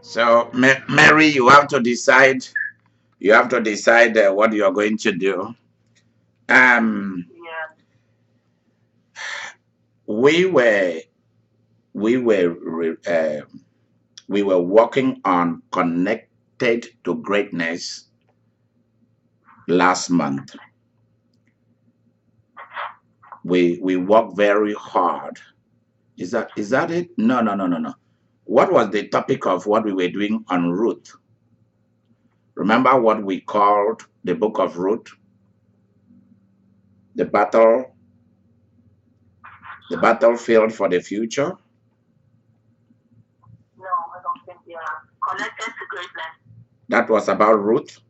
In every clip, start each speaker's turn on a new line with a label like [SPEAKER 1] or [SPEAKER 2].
[SPEAKER 1] So, Mary, you have to decide. You have to decide what you are going to do. Um,
[SPEAKER 2] Yeah.
[SPEAKER 1] we were we were we were working on connected to greatness last month. We worked very hard. Is that it? No, no, no, no, no. What was the topic of what we were doing on Ruth? Remember what we called the book of Ruth? The battle, the battlefield for the future.
[SPEAKER 2] No, I don't think they are connected to greatness.
[SPEAKER 1] That was about Ruth.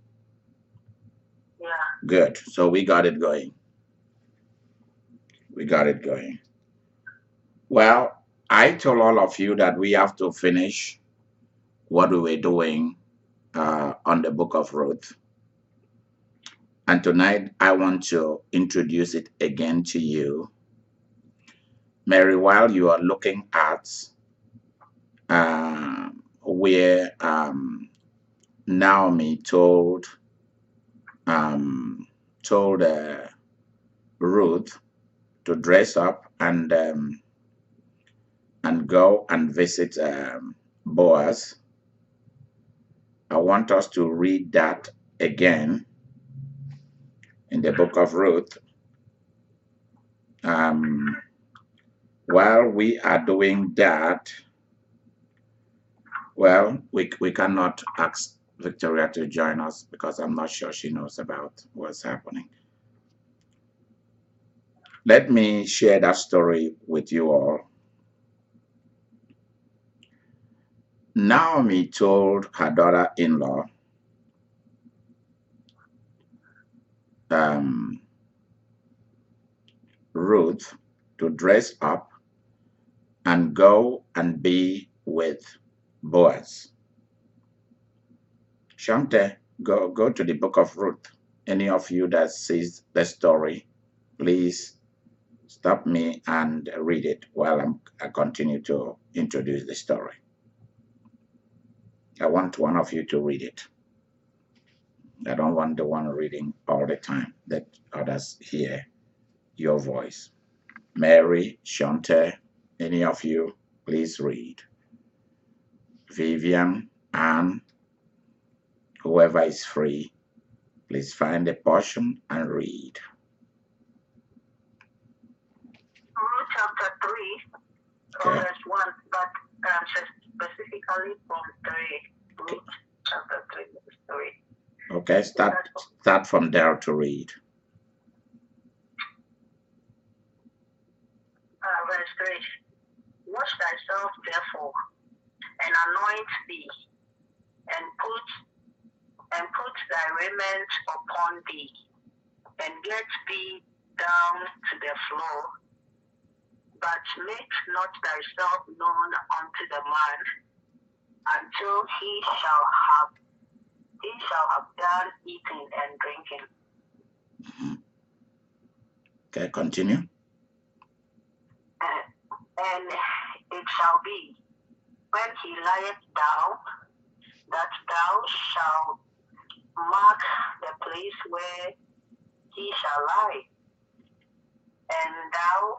[SPEAKER 2] Yeah.
[SPEAKER 1] Good. So we got it going. We got it going. Well, I told all of you that we have to finish what we were doing on the book of Ruth. And tonight I want to introduce it again to you. Mary, while you are looking at where Naomi um, told Ruth to dress up and go and visit Boaz. I want us to read that again in the book of Ruth. Um, while we are doing that, well, we cannot ask Victoria to join us because I'm not sure she knows about what's happening. Let me share that story with you all. Naomi told her daughter-in-law, um, Ruth, to dress up and go and be with Boaz. Shante, go to the book of Ruth. Any of you that sees the story, please stop me and read it while I continue to introduce the story. I want one of you to read it. I don't want the one reading all the time. Let others hear your voice. Mary, Shante, any of you, please read. Vivian, Anne, whoever is free, please find a portion and read.
[SPEAKER 2] Ruth chapter 3,
[SPEAKER 1] Okay.
[SPEAKER 2] verse 1, but specifically from 3. Ruth chapter 3, verse 3.
[SPEAKER 1] Okay, start from there to read.
[SPEAKER 2] Verse 3. Wash thyself therefore, and anoint thee, and put thy raiment upon thee, and get thee down to the floor, but make not thyself known unto the man until he shall have done eating and drinking.
[SPEAKER 1] Okay, continue.
[SPEAKER 2] And it shall be, when he lieth down, that thou shalt mark the place where he shall lie, and thou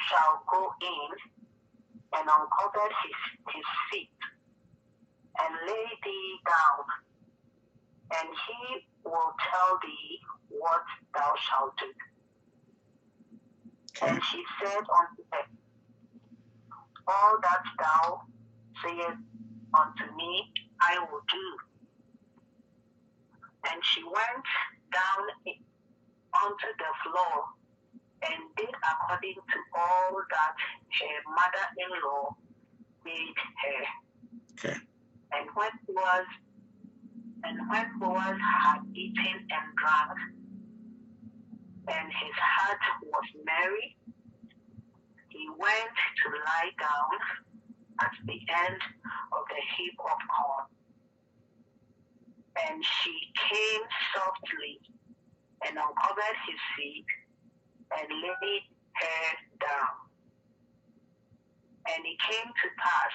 [SPEAKER 2] shalt go in and uncover his feet, and lay thee down, and he will tell thee what thou shalt do.
[SPEAKER 1] Okay.
[SPEAKER 2] And she said unto him, all that thou sayest unto me, I will do. And she went down onto the floor and did according to all that her mother-in-law made her.
[SPEAKER 1] Okay.
[SPEAKER 2] And when Boaz had eaten and drunk, and his heart was merry, he went to lie down at the end of the heap of corn. And she came softly and uncovered his feet and laid her down. And it came to pass,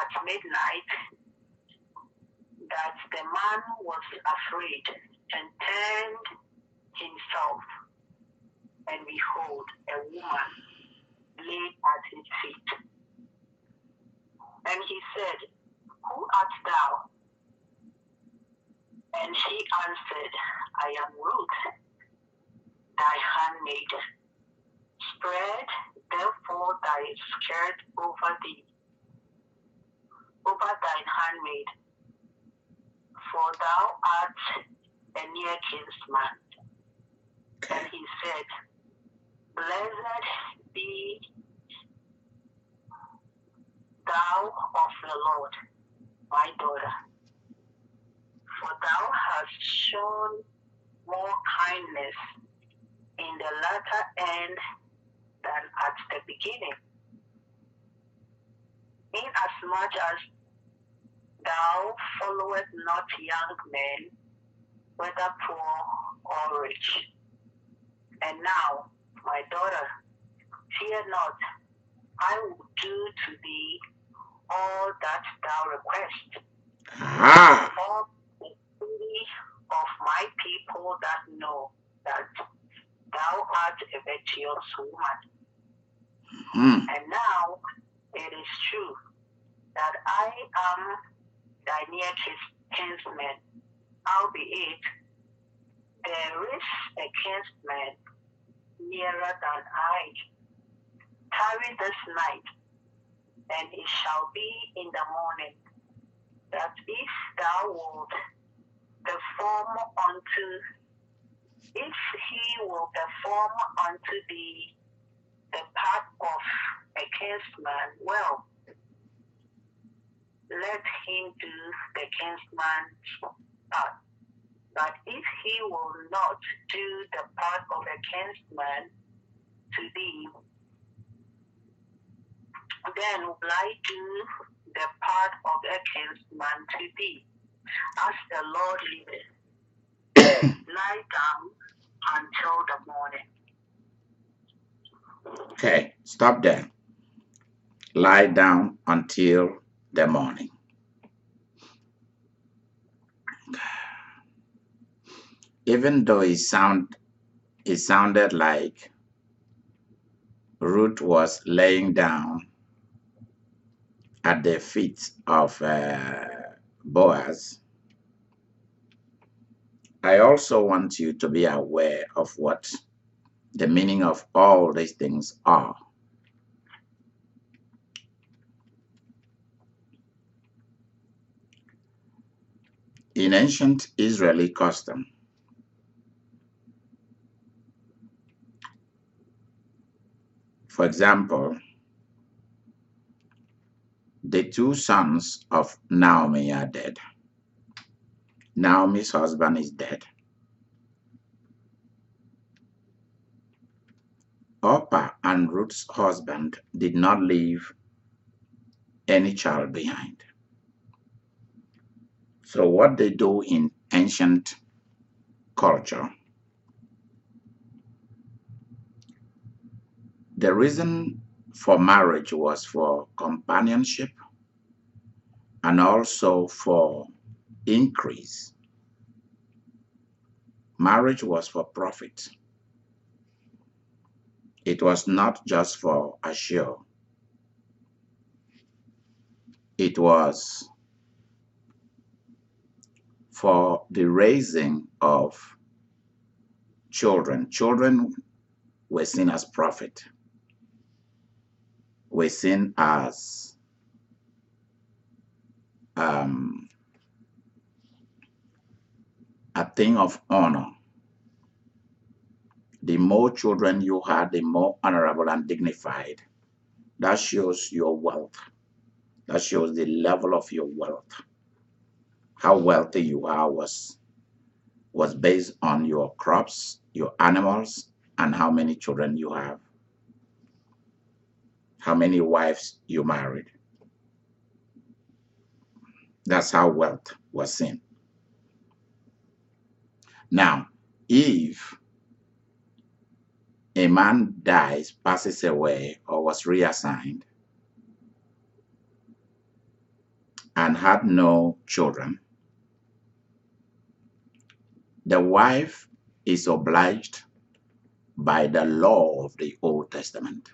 [SPEAKER 2] at midnight that the man was afraid and turned himself, and behold, a woman lay at his feet. And he said, Who art thou? And she answered, I am Ruth, thy handmaid. Spread therefore thy skirt over thine handmaid, for thou art a near kinsman. And he said, Blessed be thou of the Lord, my daughter, for thou hast shown more kindness in the latter end than at the beginning, inasmuch as thou followest not young men, whether poor or rich. And now, my daughter, fear not, I will do to thee all that thou request. All the beauty of my people that know that thou art a virtuous woman. And now it is true that I am thy near kinsman, albeit there is a kinsman nearer than I. Tarry this night, and it shall be in the morning, that if thou wilt if he will perform unto thee the part of a kinsman, well, let him do the kinsman's part. But if he will not do the part of a kinsman to thee, then will I do the part of a kinsman to thee. As the Lord liveth, lie down until the morning.
[SPEAKER 1] Okay, stop there. Lie down until the morning. Even though it sounded like Ruth was laying down at the feet of Boaz, I also want you to be aware of what the meaning of all these things are. In ancient Israeli custom, for example, the two sons of Naomi are dead. Naomi's husband is dead. Orpah and Ruth's husband did not leave any child behind. So what they do in ancient culture, the reason for marriage was for companionship and also for increase. Marriage was for profit. It was not just for a show. It was for the raising of children. Children were seen as profit, were seen as a thing of honor. The more children you had, the more honorable and dignified. That shows your wealth. That shows the level of your wealth. How wealthy you are was based on your crops, your animals, and how many children you have, how many wives you married. That's how wealth was seen. Now, if a man dies, passes away, or was reassigned, and had no children, the wife is obliged by the law of the Old Testament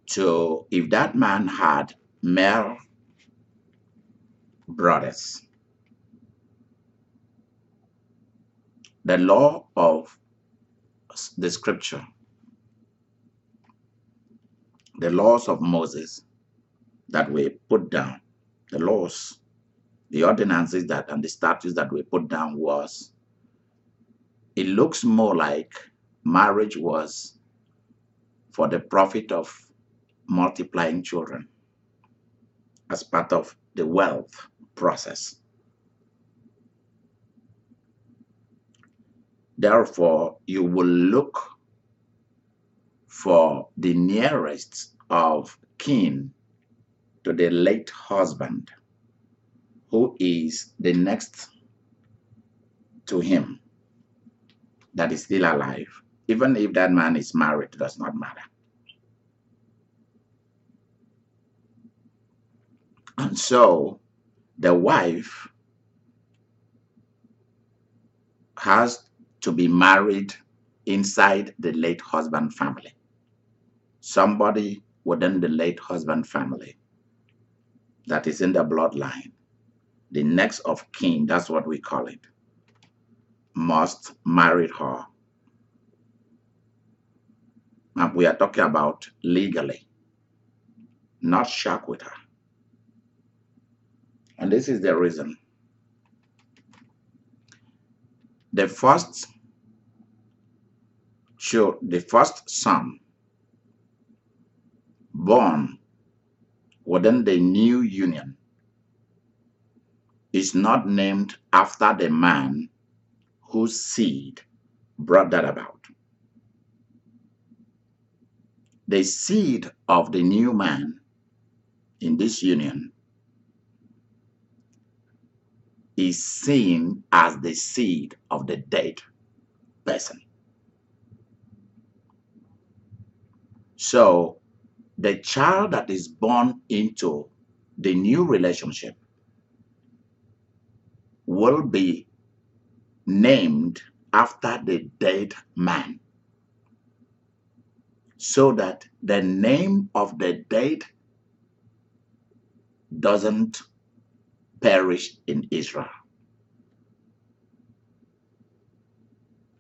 [SPEAKER 1] to, if that man had male brothers, the law of the scripture, the laws of Moses that we put down, the laws, the ordinances that and the statutes that we put down was, it looks more like marriage was for the profit of multiplying children as part of the wealth process. Therefore, you will look for the nearest of kin to the late husband, who is the next to him that is still alive. Even if that man is married, it does not matter. And so the wife has to be married inside the late husband family. Somebody within the late husband family that is in the bloodline, the next of kin, that's what we call it, must marry her. Now we are talking about legally, not shack with her. And this is the reason. The first son born within the new union is not named after the man whose seed brought that about. The seed of the new man in this union is seen as the seed of the dead person. So the child that is born into the new relationship will be named after the dead man, so that the name of the dead doesn't perish in Israel.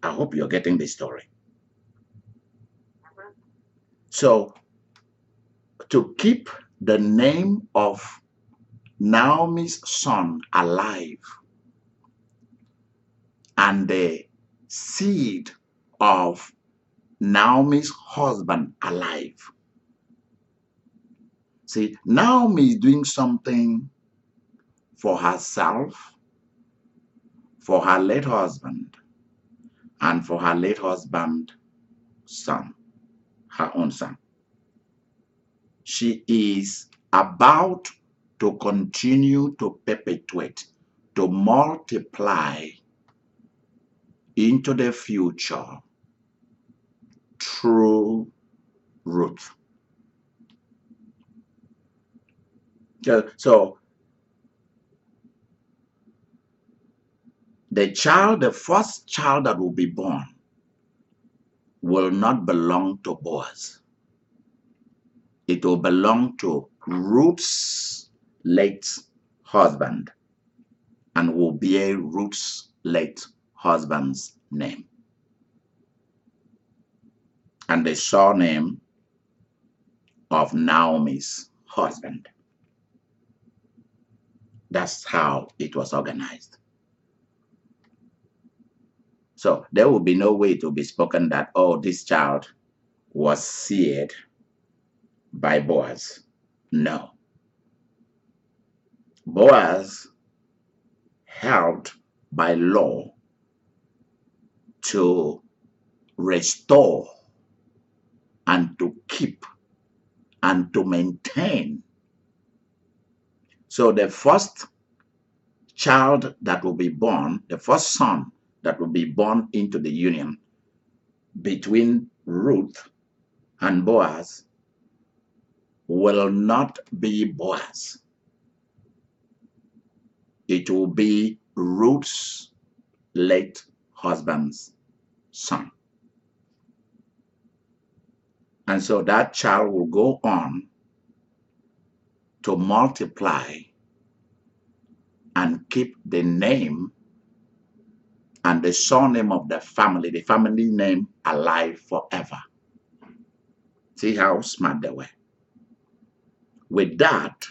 [SPEAKER 1] I hope you're getting the story. So, to keep the name of Naomi's son alive and the seed of Naomi's husband alive. See, Naomi is doing something for herself, for her late husband, and for her late husband's son, her own son. She is about to continue to perpetuate, to multiply into the future through Ruth. So the first child that will be born will not belong to Boaz. It will belong to Ruth's late husband and will bear Ruth's late husband's name and the surname of Naomi's husband. That's how it was organized. So there will be no way to be spoken that, oh, this child was seared by Boaz. No. Boaz helped by law to restore and to keep and to maintain. So the first child that will be born, the first son that will be born into the union between Ruth and Boaz will not be Boaz. It will be Ruth's late husband's son. And so that child will go on to multiply and keep the name and the surname of the family name alive forever. See how smart they were. With that,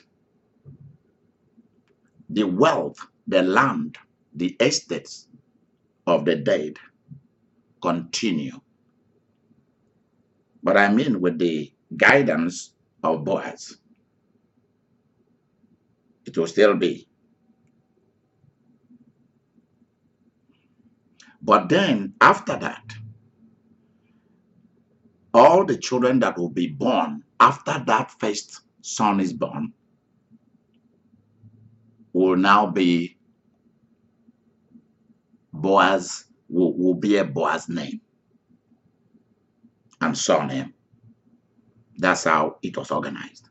[SPEAKER 1] the wealth, the land, the estates of the dead continue. But I mean with the guidance of Boaz, it will still be. But then after that, all the children that will be born after that first son is born will now be Boaz, will be a Boaz name and surname. That's how it was organized.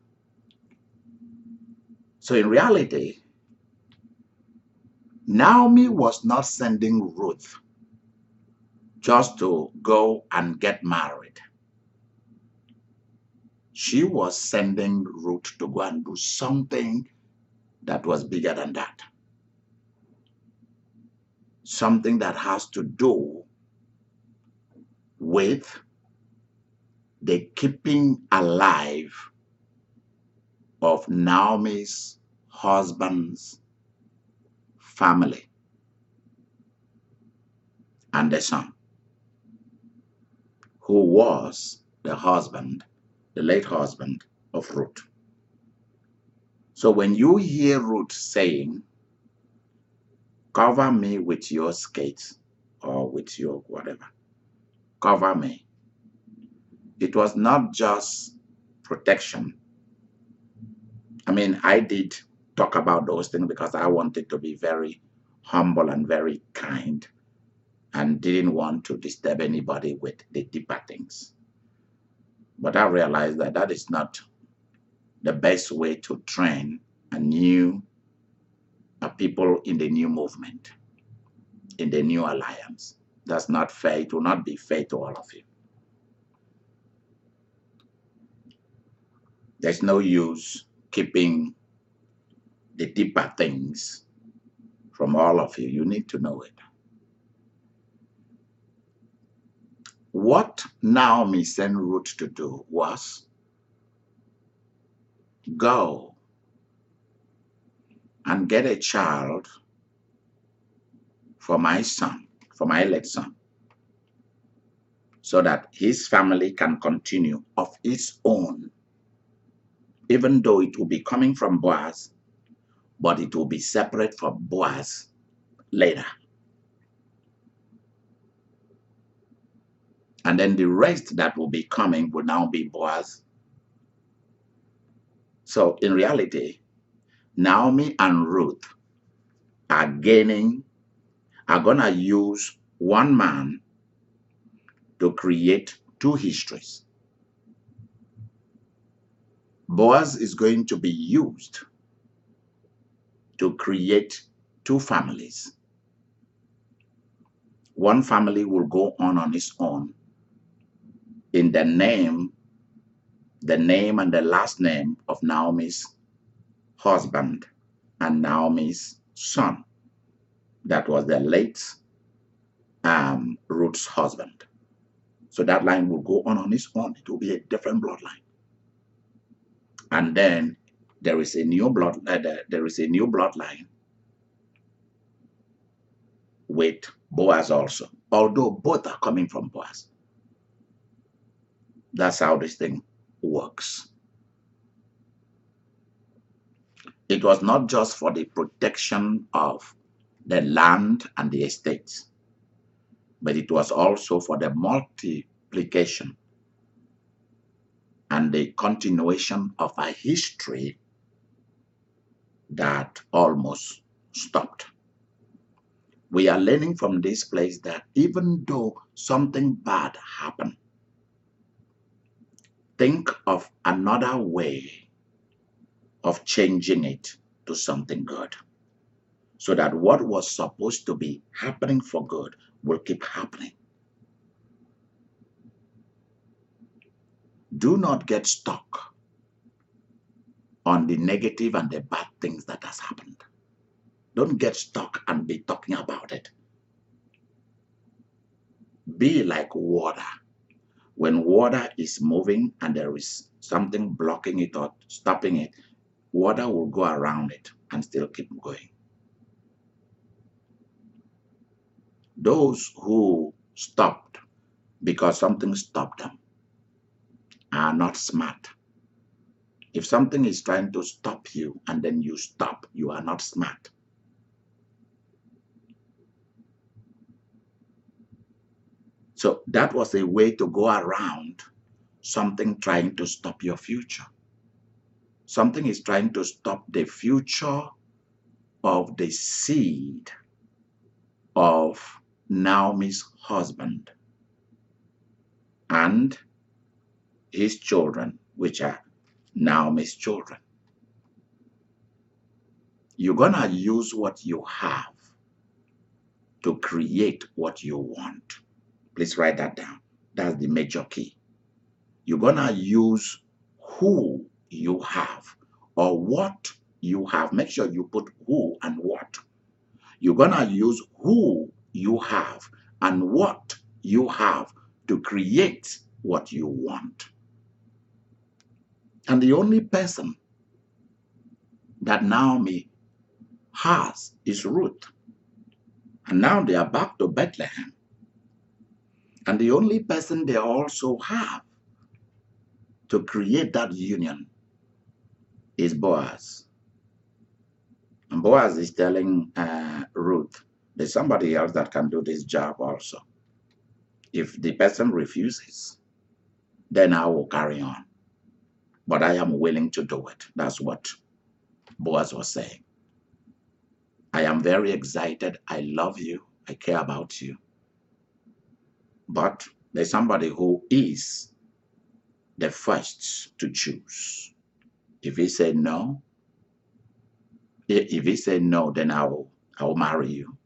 [SPEAKER 1] So in reality, Naomi was not sending Ruth just to go and get married. She was sending Ruth to go and do something that was bigger than that. Something that has to do with the keeping alive of Naomi's husband's family and the son, who was the husband, the late husband of Ruth. So when you hear Ruth saying, cover me with your skates or with your whatever, cover me, it was not just protection. I mean, I did talk about those things because I wanted to be very humble and very kind and didn't want to disturb anybody with the deeper things. But I realized that that is not the best way to train a new people in the new movement, in the new alliance. That's not fair. It will not be fair to all of you. There's no use keeping the deeper things from all of you. You need to know it. What Naomi sent Ruth to do was go and get a child for my son, for my elect son, so that his family can continue of its own, even though it will be coming from Boaz, but it will be separate from Boaz later. And then the rest that will be coming will now be Boaz. So in reality, Naomi and Ruth are going to use one man to create two histories. Boaz is going to be used to create two families. One family will go on its own in the name and the last name of Naomi's husband and Naomi's son. That was the late Ruth's husband. So that line will go on its own. It will be a different bloodline. And then there is a new bloodline with Boaz also, although both are coming from Boaz. That's how this thing works. It was not just for the protection of the land and the estates, but it was also for the multiplication and the continuation of a history that almost stopped. We are learning from this place that even though something bad happened, think of another way of changing it to something good, so that what was supposed to be happening for good will keep happening. Do not get stuck on the negative and the bad things that has happened. Don't get stuck and be talking about it. Be like water. When water is moving and there is something blocking it or stopping it, water will go around it and still keep going. Those who stopped because something stopped them are not smart. If something is trying to stop you and then you stop, you are not smart. So that was a way to go around something trying to stop your future. Something is trying to stop the future of the seed of Naomi's husband and his children, which are Naomi's children. You're going to use what you have to create what you want. Please write that down. That's the major key. You're going to use who you have or what you have. Make sure you put who and what. You're going to use who you have and what you have to create what you want. And the only person that Naomi has is Ruth. And now they are back to Bethlehem. And the only person they also have to create that union is Boaz. And Boaz is telling Ruth, there's somebody else that can do this job also. If the person refuses, then I will carry on. But I am willing to do it. That's what Boaz was saying. I am very excited. I love you. I care about you. But there's somebody who is the first to choose. If he said no, then I will marry you.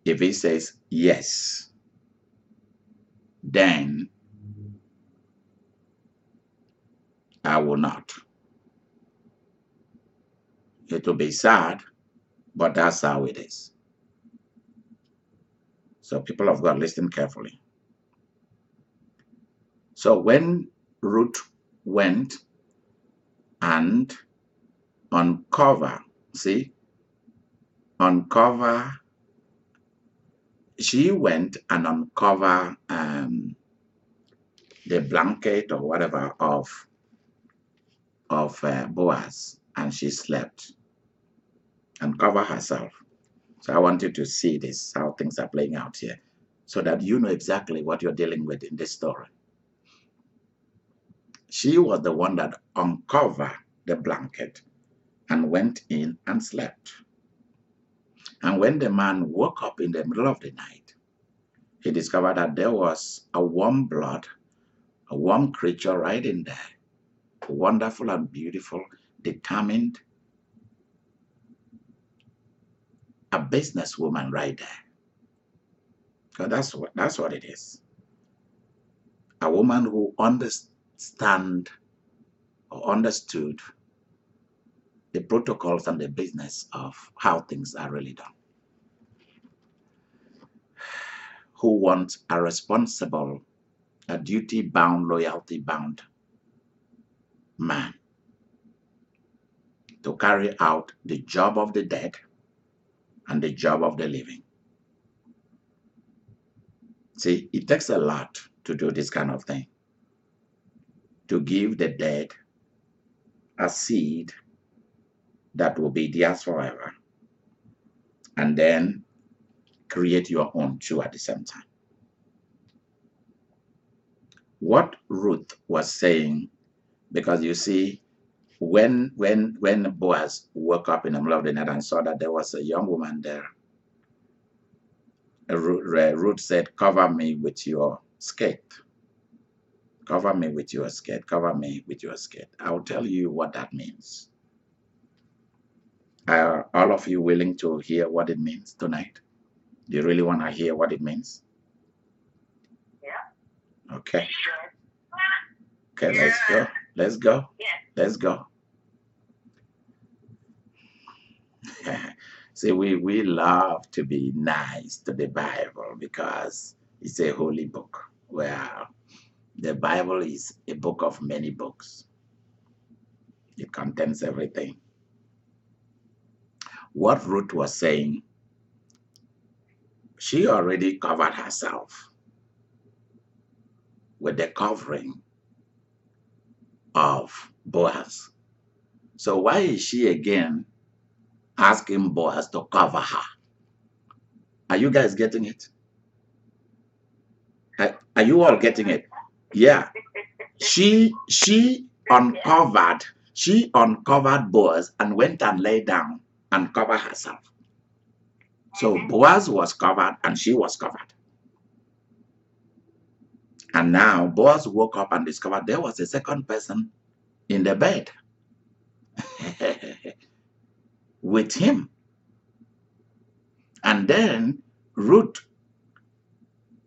[SPEAKER 1] If he says yes, then I will not. It will be sad, but that's how it is. So people of God, listen carefully. So when Ruth went and she went and uncovered the blanket or whatever of Boaz, and she slept and covered herself. So I want you to see this, how things are playing out here, so that you know exactly what you're dealing with in this story. She was the one that uncovered the blanket and went in and slept. And when the man woke up in the middle of the night, he discovered that there was a warm blood, a warm creature right in there, wonderful and beautiful, determined, a businesswoman right there. So that's what it is. A woman who understood the protocols and the business of how things are really done. Who wants a responsible, a duty-bound, loyalty-bound man to carry out the job of the dead and the job of the living. See, it takes a lot to do this kind of thing. To give the dead a seed that will be theirs forever, and then create your own too at the same time. What Ruth was saying, because you see, when Boaz woke up in the middle of the night and saw that there was a young woman there, Ruth said, "Cover me with your skirt. Cover me with your skirt. Cover me with your skirt. I'll tell you what that means. Are all of you willing to hear what it means tonight? Do you really want to hear what it means?
[SPEAKER 2] Yeah.
[SPEAKER 1] Okay. Okay, let's go. Let's go. Let's go. See, we love to be nice to the Bible because it's a holy book. Well, the Bible is a book of many books. It contains everything. What Ruth was saying, she already covered herself with the covering of Boaz. So why is she again asking Boaz to cover her? Are you guys getting it? Are you all getting it? Yeah. She uncovered Boaz and went and lay down and covered herself. So Boaz was covered and she was covered. And now Boaz woke up and discovered there was a second person in the bed with him. And then Ruth,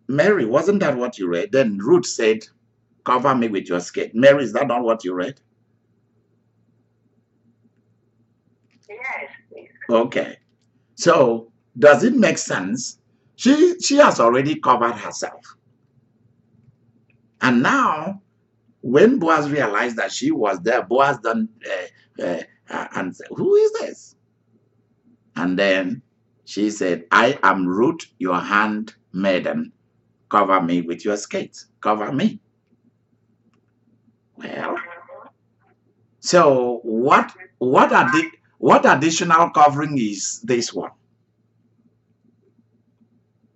[SPEAKER 1] Mary, wasn't that what you read? Then Ruth said, cover me with your skirt. Mary, is that not what you read?
[SPEAKER 2] Yes.
[SPEAKER 1] Okay. So does it make sense? She has already covered herself. And now, when Boaz realized that she was there, Boaz done and said, who is this? And then she said, I am Ruth, your handmaiden. Cover me with your skates. Cover me. Well, so what additional covering is this one?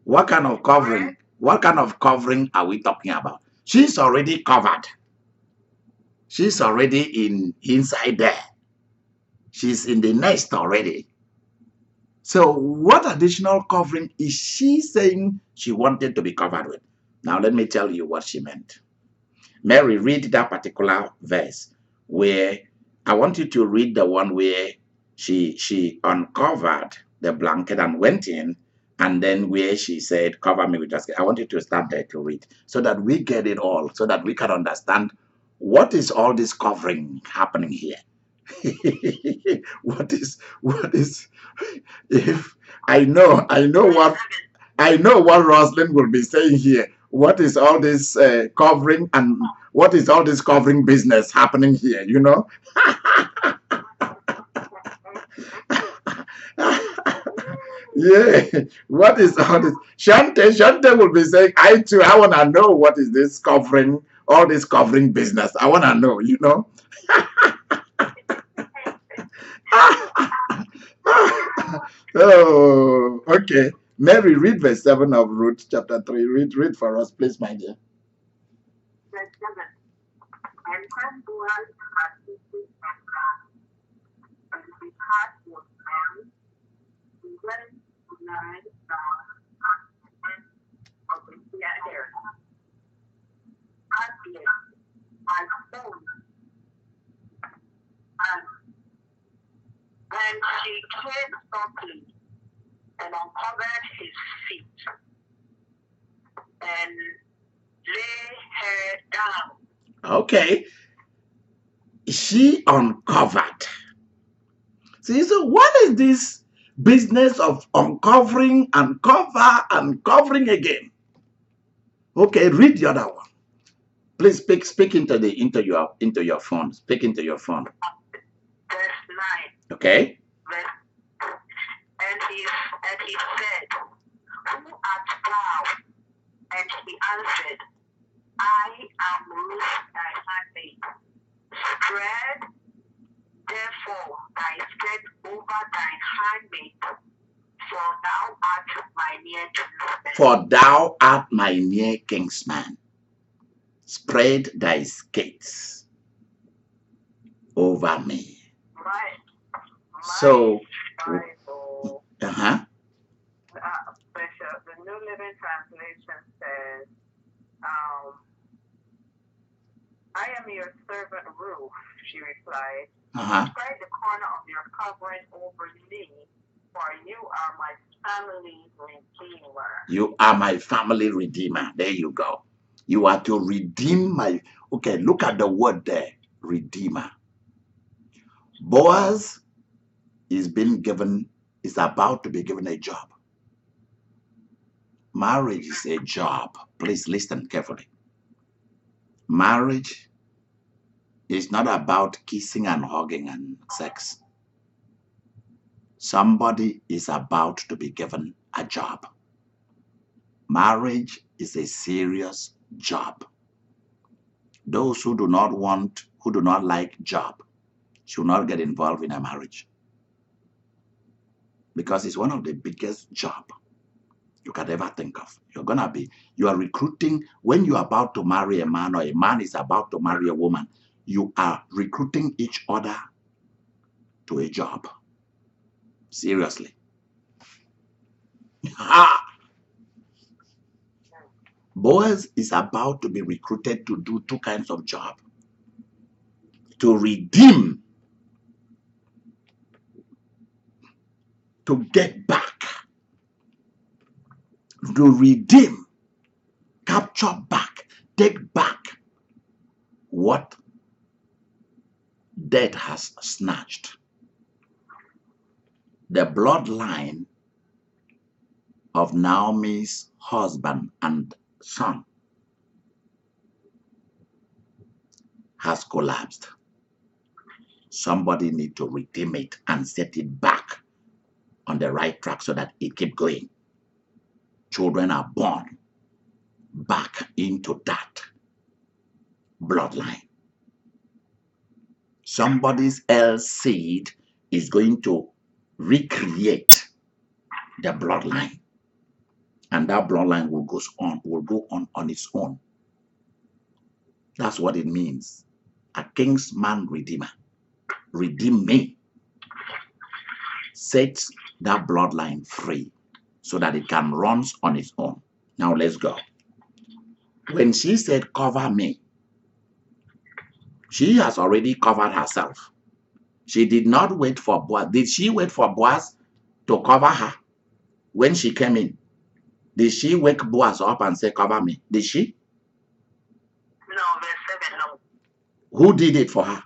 [SPEAKER 1] What kind of covering? What kind of covering are we talking about? She's already covered. She's already inside there. She's in the nest already. So what additional covering is she saying she wanted to be covered with? Now let me tell you what she meant. Mary, read that particular verse where I want you to read the one where she uncovered the blanket and went in, and then where she said, cover me with your skin. I want you to start there to read so that we get it all, so that we can understand what is all this covering happening here. what is if I know what Roslyn will be saying here. What is all this covering, and what is all this covering business happening here? You know. Yeah. What is all this? Shante will be saying, I want to know what is this covering, all this covering business. I want to know. You know. Oh, okay. Mary, read verse 7 of Ruth chapter 3. Read for us, please, my dear.
[SPEAKER 2] Verse 7. And when Boaz had eaten and drunk, and his heart was merry, he went to lie down at the end of the stair. And yet, I phoned, and she came softly and uncovered his feet and lay her down.
[SPEAKER 1] Okay. She uncovered. See, so what is this business of uncovering and covering again? Okay, read the other one. Please speak into your phone. Speak into your phone.
[SPEAKER 2] Verse 9.
[SPEAKER 1] Okay.
[SPEAKER 2] And he said, who art thou? And he answered, I am Ruth thy handmaid. Spread therefore thy skirt over thine handmaid, for thou art my near kinsman.
[SPEAKER 1] For thou art my near kinsman. Spread thy skirts over me. So,
[SPEAKER 2] Bishop, the New Living Translation says, from your servant Ruth, she replied.
[SPEAKER 1] Uh-huh.
[SPEAKER 2] Spread the corner of your covering over me, for you are my family redeemer.
[SPEAKER 1] You are my family redeemer. There you go. You are to redeem my... Okay, look at the word there. Redeemer. Boaz is about to be given a job. Marriage is a job. Please listen carefully. Marriage is not about kissing and hugging and sex. Somebody is about to be given a job. Marriage is a serious job. Those who do not like job should not get involved in a marriage, because it's one of the biggest jobs you can ever think of. You are recruiting. When you are about to marry a man, or a man is about to marry a woman, you are recruiting each other to a job. Seriously. Boaz is about to be recruited to do two kinds of job. To redeem, to get back, to redeem, capture back, take back what death has snatched. The bloodline of Naomi's husband and son has collapsed. Somebody needs to redeem it and set it back on the right track so that it keeps going. Children are born back into that bloodline. Somebody else's seed is going to recreate the bloodline, and that bloodline will go on its own. That's what it means. A kinsman redeemer. Redeem me. Sets that bloodline free so that it can run on its own. Now let's go. When she said, cover me, she has already covered herself. She did not wait for Boaz. Did she wait for Boaz to cover her when she came in? Did she wake Boaz up and say, cover me? Did she?
[SPEAKER 2] No, verse 7, no.
[SPEAKER 1] Who did it for her?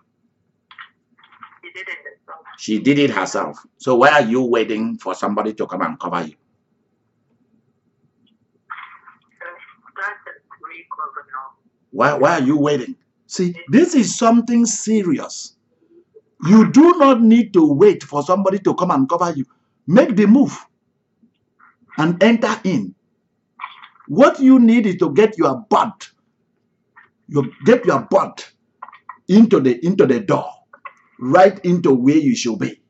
[SPEAKER 2] She did it herself.
[SPEAKER 1] She did it herself. So why are you waiting for somebody to come and cover you? Why are you waiting? See, this is something serious. You do not need to wait for somebody to come and cover you. Make the move and enter in. What you need is to get your butt. Get your butt into the door, right into where you should be.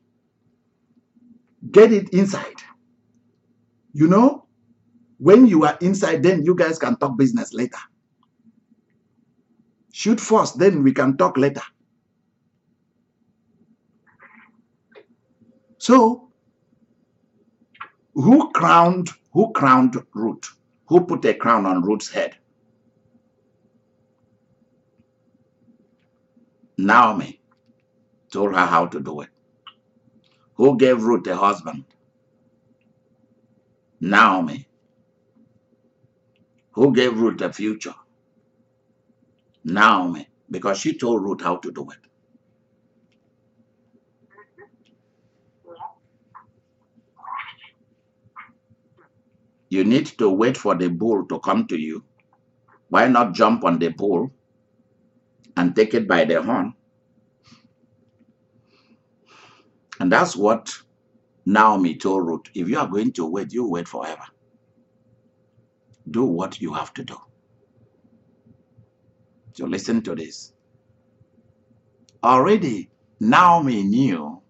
[SPEAKER 1] Get it inside. You know, when you are inside, then you guys can talk business later. Shoot first, then we can talk later. So, who crowned Ruth? Who put a crown on Ruth's head? Naomi told her how to do it. Who gave Ruth a husband? Naomi. Who gave Ruth a future? Naomi, because she told Ruth how to do it. You need to wait for the bull to come to you. Why not jump on the bull and take it by the horn? And that's what Naomi told Ruth. If you are going to wait, you wait forever. Do what you have to do. So listen to this. Already, Naomi knew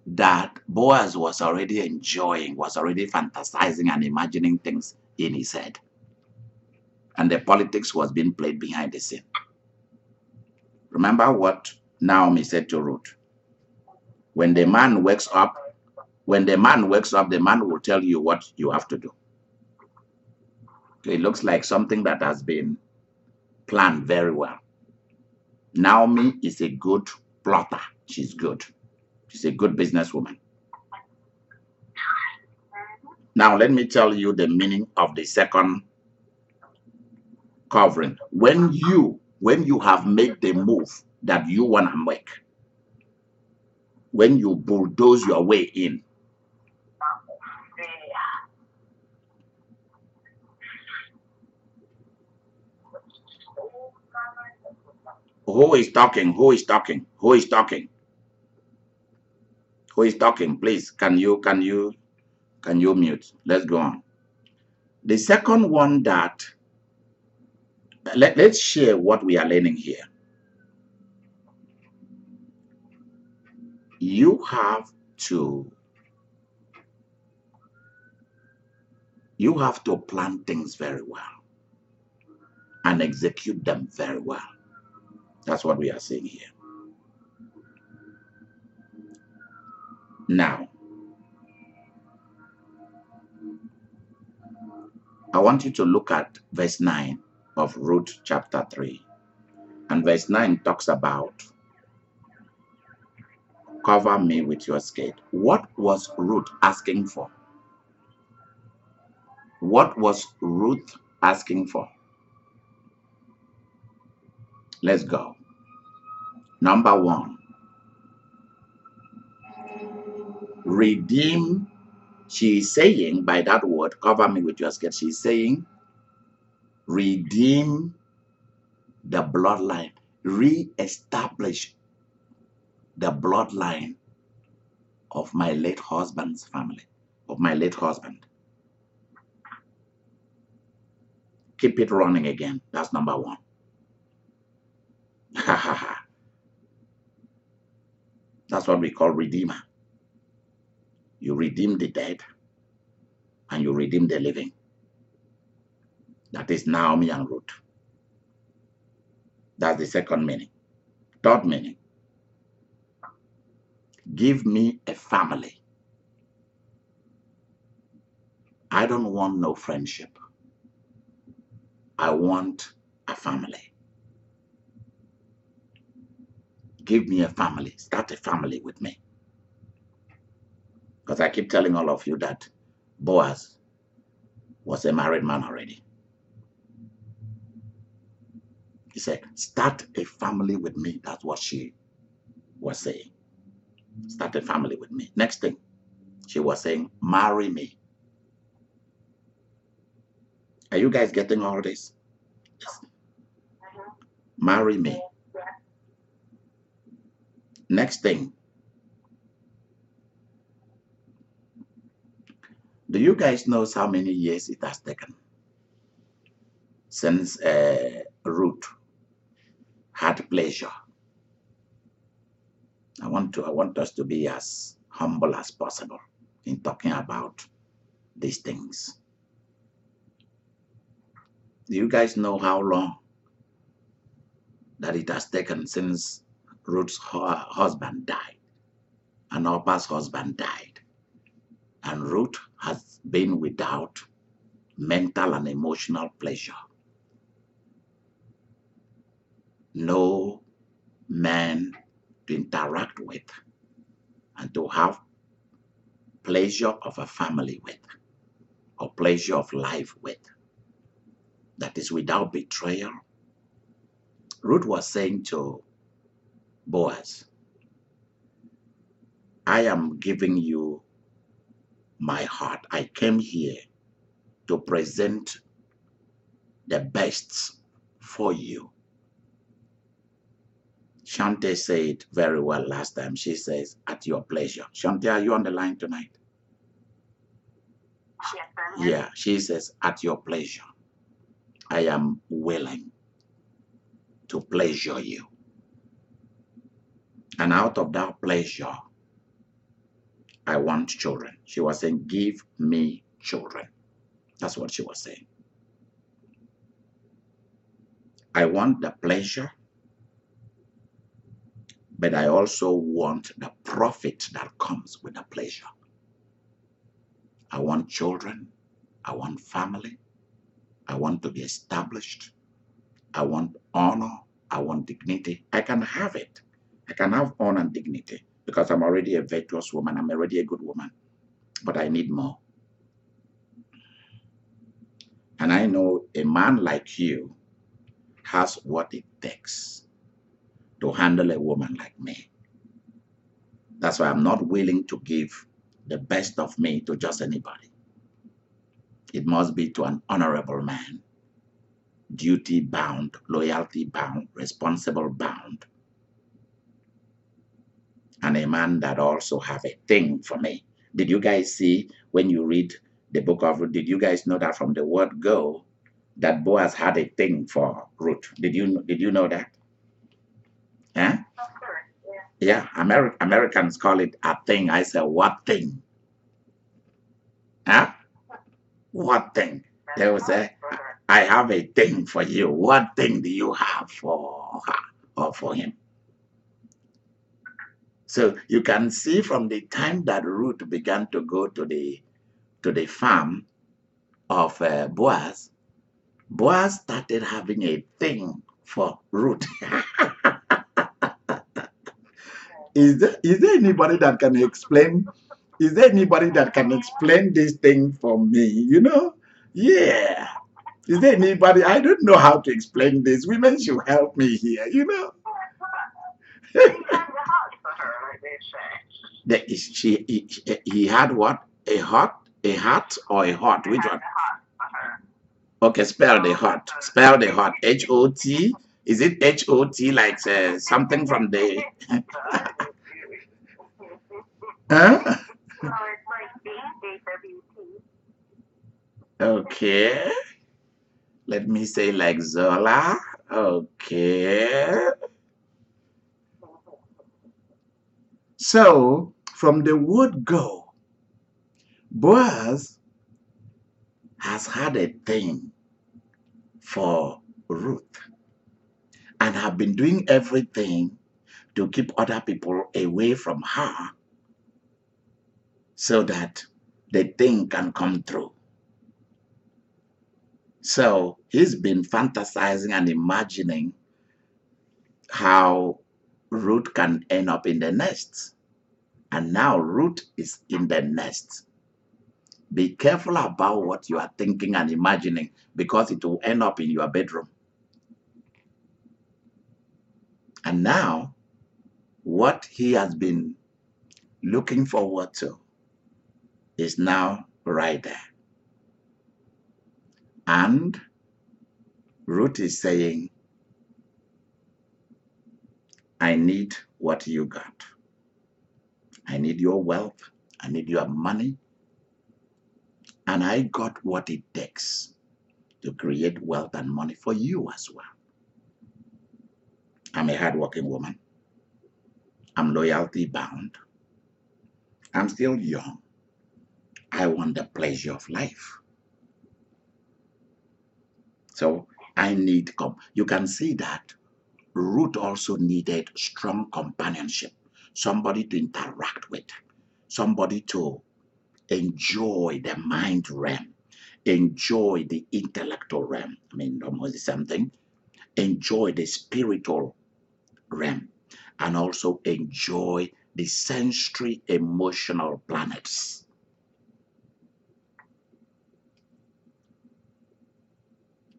[SPEAKER 1] that Boaz was already enjoying, was already fantasizing and imagining things in his head. And the politics was being played behind the scene. Remember what Naomi said to Ruth. When the man wakes up, the man will tell you what you have to do. So it looks like something that has been planned very well. Naomi is a good plotter. She's good. She's a good businesswoman. Now, let me tell you the meaning of the second covering. When you have made the move that you want to make, when you bulldoze your way in, who is talking? Who is talking? Who is talking? Who is talking? Please, can you mute? Let's go on. The second one that let's share what we are learning here. You have to plan things very well and execute them very well. That's what we are saying here. Now, I want you to look at verse 9 of Ruth chapter 3. And verse 9 talks about cover me with your skirt. What was Ruth asking for? What was Ruth asking for? Let's go. Number one, redeem. She is saying by that word, cover me with your skirt. She's saying, redeem the bloodline, re-establish the bloodline of my late husband's family, of my late husband. Keep it running again. That's number one. That's what we call redeemer. You redeem the dead and you redeem the living. That is Naomi and Ruth. That's the second meaning. Third meaning, give me a family. I don't want no friendship. I want a family. Give me a family. Start a family with me. Because I keep telling all of you that Boaz was a married man already. He said, start a family with me. That's what she was saying. Start a family with me. Next thing, she was saying, marry me. Are you guys getting all this? Yes. Marry me. Next thing, do you guys know how many years it has taken since Ruth had pleasure? I want us to be as humble as possible in talking about these things. Do you guys know how long that it has taken since Ruth's husband died and Orpah's husband died? And Ruth has been without mental and emotional pleasure. No man to interact with and to have pleasure of a family with or pleasure of life with. That is without betrayal. Ruth was saying to Boaz, I am giving you my heart. I came here to present the best for you. Shante said very well last time. She says, at your pleasure. Shante, are you on the line tonight?
[SPEAKER 2] Yes,
[SPEAKER 1] yeah, she says, at your pleasure. I am willing to pleasure you. And out of that pleasure, I want children. She was saying, give me children. That's what she was saying. I want the pleasure, but I also want the profit that comes with the pleasure. I want children. I want family. I want to be established. I want honor I want dignity. I can have it. I can have honor and dignity because I'm already a virtuous woman. I'm already a good woman. But I need more. And I know a man like you has what it takes to handle a woman like me. That's why I'm not willing to give the best of me to just anybody. It must be to an honorable man, duty bound, loyalty bound, responsible bound, and a man that also have a thing for me. Did you guys see when you read the book of Ruth? Did you guys know that from the word go, that Boaz had a thing for Ruth? Did you know that? Huh? Yeah, Americans call it a thing. I said, what thing? Huh? What thing? They will say, I have a thing for you. What thing do you have for her or for him? So you can see from the time that Ruth began to go to the farm of Boaz, Boaz started having a thing for Ruth. Is there anybody that can explain? Is there anybody that can explain this thing for me? Yeah. Is there anybody? I don't know how to explain this. Women should help me here. He had what? A hat or a hot? Which one? Okay, spell the hot. Spell the hot. H-O-T. Is it H-O-T like something from the? Huh? Okay. Let me say like Zola. Okay. So from the word go, Boaz has had a thing for Ruth and have been doing everything to keep other people away from her so that the thing can come through. So he's been fantasizing and imagining how Ruth can end up in the nest. And now Ruth is in the nest. Be careful about what you are thinking and imagining because it will end up in your bedroom. And now, what he has been looking forward to is now right there. And Ruth is saying, I need what you got. I need your wealth. I need your money. And I got what it takes to create wealth and money for you as well. I'm a hardworking woman. I'm loyalty bound. I'm still young. I want the pleasure of life. So I need, you can see that Ruth also needed strong companionship, somebody to interact with, somebody to enjoy the mind realm, enjoy the intellectual realm. I mean, almost the same thing. Enjoy the spiritual realm and also enjoy the sensory emotional planets.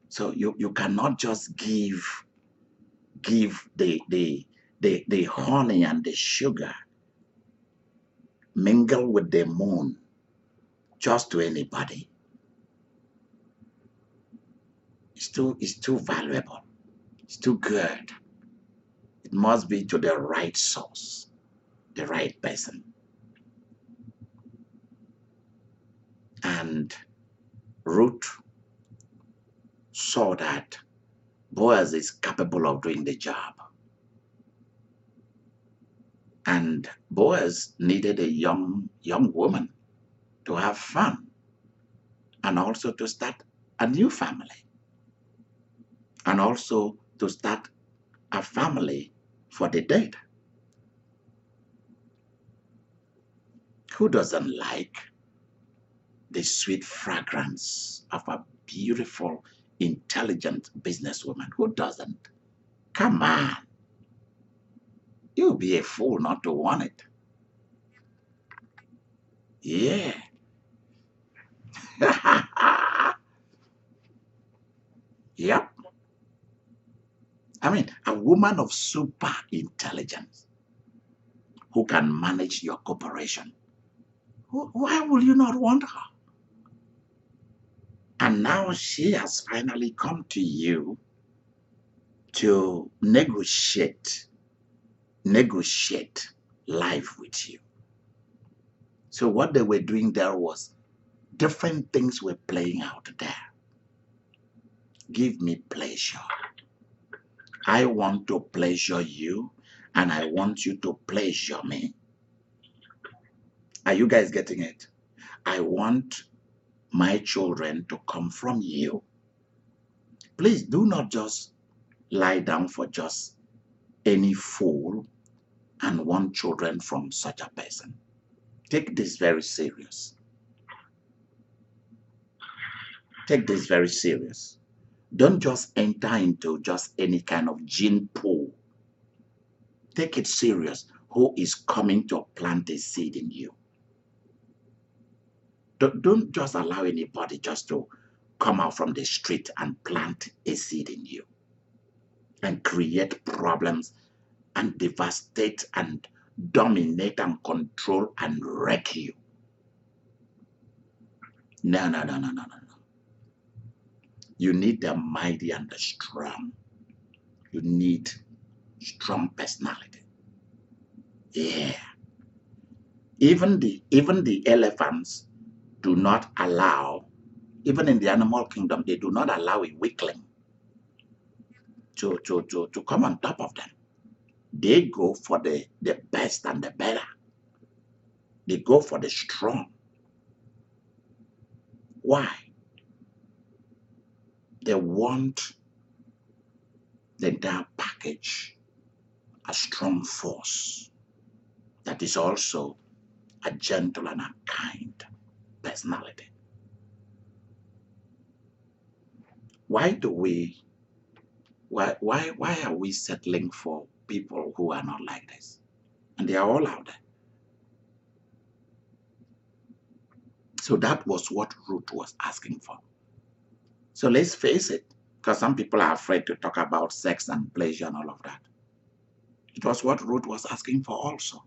[SPEAKER 1] So you cannot just give the honey and the sugar, mingle with the moon just to anybody. It's too valuable. It's too good. It must be to the right source, the right person. And Ruth saw that Boaz is capable of doing the job. And Boaz needed a young woman to have fun and also to start a new family and also to start a family for the dead. Who doesn't like the sweet fragrance of a beautiful, intelligent businesswoman? Who doesn't? Come on. You'll be a fool not to want it. Yeah. Yep. I mean, a woman of super intelligence who can manage your corporation. Why will you not want her? And now she has finally come to you to negotiate life with you. So what they were doing there was different things were playing out there. Give me pleasure. I want to pleasure you, and I want you to pleasure me. Are you guys getting it? I want my children to come from you. Please do not just lie down for just any fool and want children from such a person. Take this very serious. Take this very serious. Don't just enter into just any kind of gene pool. Take it serious. Who is coming to plant a seed in you? Don't just allow anybody just to come out from the street and plant a seed in you and create problems and devastate and dominate and control and wreck you. No, no, no, no, no, no, no. You need the mighty and the strong. You need strong personality. Yeah. Even the elephants do not allow, even in the animal kingdom, they do not allow a weakling to come on top of them. They go for the best and the better. They go for the strong. Why? They want the entire package, a strong force that is also a gentle and a kind personality. Why are we settling for people who are not like this? And they are all out there. So that was what Ruth was asking for. So let's face it, because some people are afraid to talk about sex and pleasure and all of that. It was what Ruth was asking for also.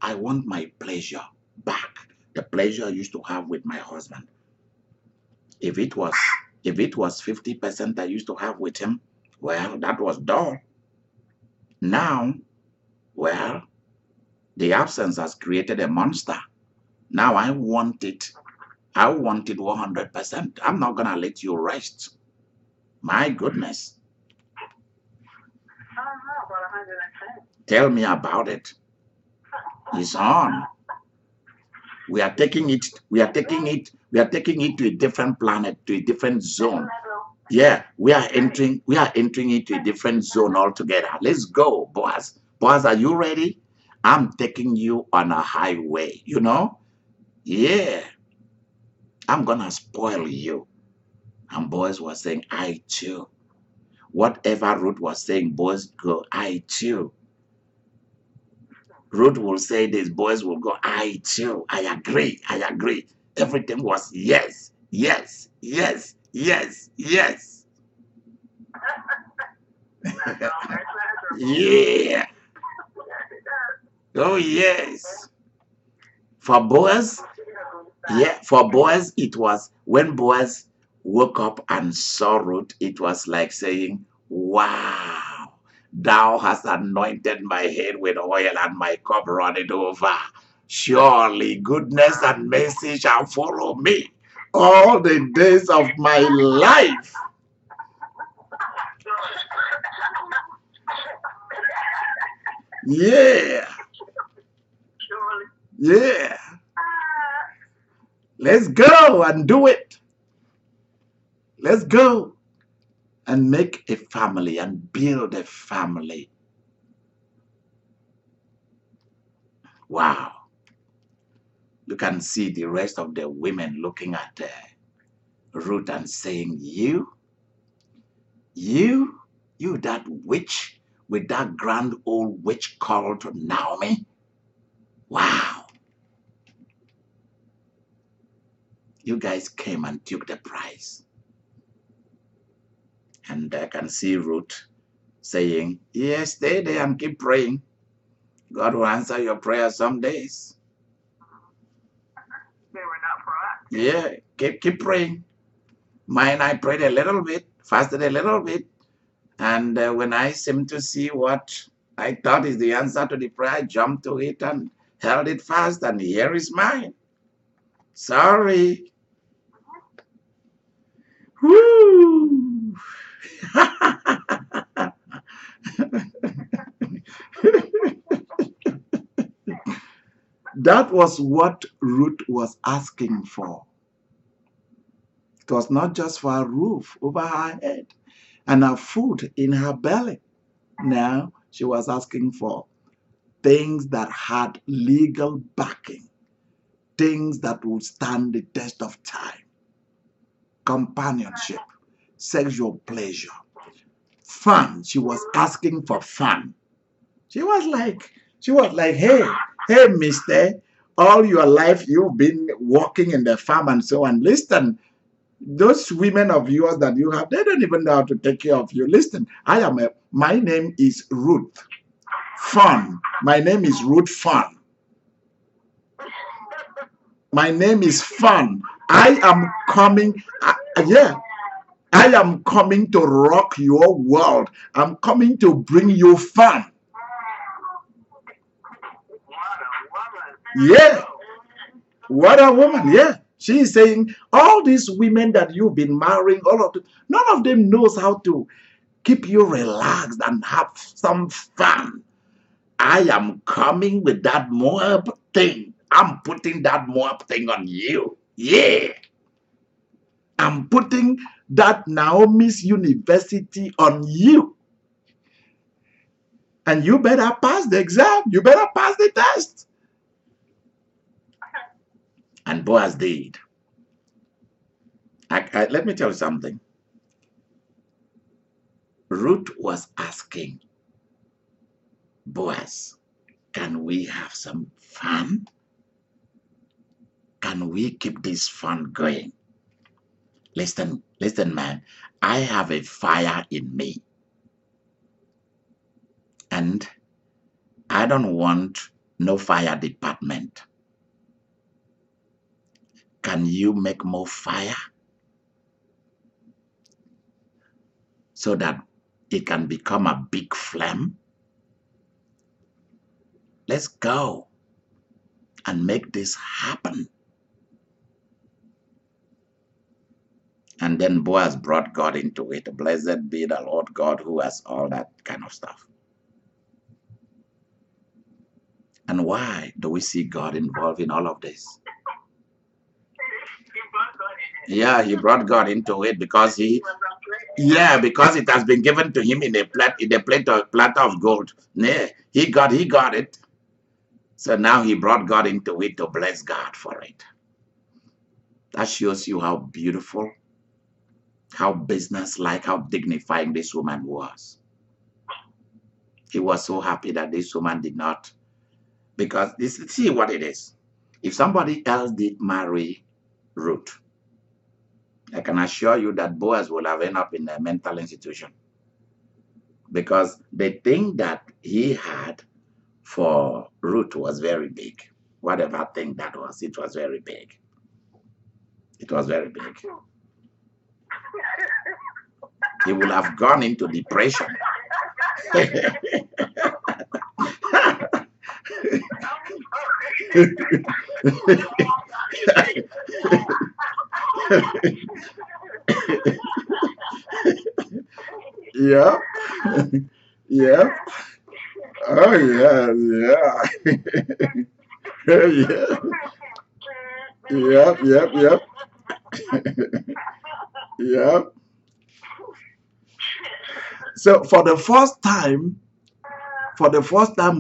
[SPEAKER 1] I want my pleasure back. The pleasure I used to have with my husband. If it was 50% I used to have with him, well, that was dull. Now, well, the absence has created a monster. Now I want it 100%. I'm not gonna let you rest. My goodness.
[SPEAKER 2] I don't know about 110.
[SPEAKER 1] Tell me about it. It's on. We are taking it to a different planet, to a different zone. Yeah, we are entering into a different zone altogether. Let's go, Boaz. Boaz, are you ready? I'm taking you on a highway, you know? Yeah. I'm gonna spoil you. And Boaz was saying, I too. Whatever Ruth was saying, Boaz go, I too. Ruth will say this, Boaz will go, I too. I agree. Everything was yes, yes, yes, yes, yes. Yeah. Oh, yes. For Boaz, it was when Boaz woke up and saw Ruth, it was like saying, wow, thou hast anointed my head with oil and my cup runneth over. Surely goodness and mercy shall follow me all the days of my life. Yeah. Yeah. Let's go and do it. Let's go and make a family and build a family. Wow. You can see the rest of the women looking at Ruth and saying, you, You that witch with that grand old witch called Naomi? Wow. You guys came and took the prize. And I can see Ruth saying, yes, stay there and keep praying. God will answer your prayer some days.
[SPEAKER 2] They were not proactive.
[SPEAKER 1] Yeah, keep praying. Mine, I prayed a little bit, fasted a little bit. And when I seemed to see what I thought is the answer to the prayer, I jumped to it and held it fast. And here is mine. Sorry. Woo! That was what Ruth was asking for. It was not just for a roof over her head and a food in her belly. Now she was asking for things that had legal backing, things that would stand the test of time. Companionship, sexual pleasure, fun. She was asking for fun. She was like, hey, mister, all your life you've been working in the farm and so on. Listen, those women of yours that you have, they don't even know how to take care of you. Listen, my name is Ruth Fun. My name is Ruth Fun. My name is Fun. I am coming, yeah, I am coming to rock your world. I'm coming to bring you fun. Yeah. What a woman. Yeah. She is saying all these women that you've been marrying, all of them, none of them knows how to keep you relaxed and have some fun. I am coming with that Moab thing. I'm putting that Moab thing on you. Yeah. I'm putting that Naomi's University on you. And you better pass the exam. You better pass the test. And Boaz did. Let me tell you something. Ruth was asking Boaz, can we have some fun? Can we keep this fun going? Listen, man. I have a fire in me. And I don't want no fire department. Can you make more fire so that it can become a big flame? Let's go and make this happen. And then Boaz brought God into it. Blessed be the Lord God who has all that kind of stuff. And why do we see God involved in all of this? Yeah, he brought God into it because because it has been given to him in a platter of gold. Yeah, he got it. So now he brought God into it to bless God for it. That shows you how beautiful, how business-like, how dignifying this woman was. He was so happy that this woman did not, because see what it is. If somebody else did marry Ruth, I can assure you that Boaz will have ended up in a mental institution, because the thing that he had for Ruth was very big. Whatever thing that was, it was very big. It was very big. He would have gone into depression. Yeah. Yeah. Oh yeah, yeah. Yeah. Yep. Yep. So for the first time,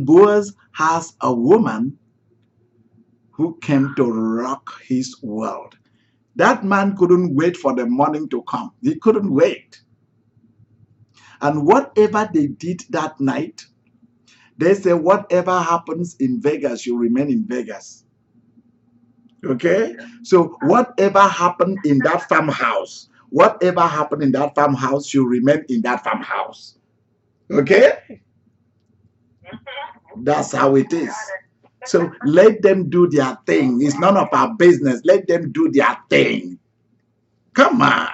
[SPEAKER 1] Boaz has a woman who came to rock his world. That man couldn't wait for the morning to come. He couldn't wait. And whatever they did that night, they say whatever happens in Vegas, you remain in Vegas. Okay? So whatever happened in that farmhouse, whatever happened in that farmhouse, you remain in that farmhouse. Okay? That's how it is. So let them do their thing. It's none of our business. Let them do their thing. Come on.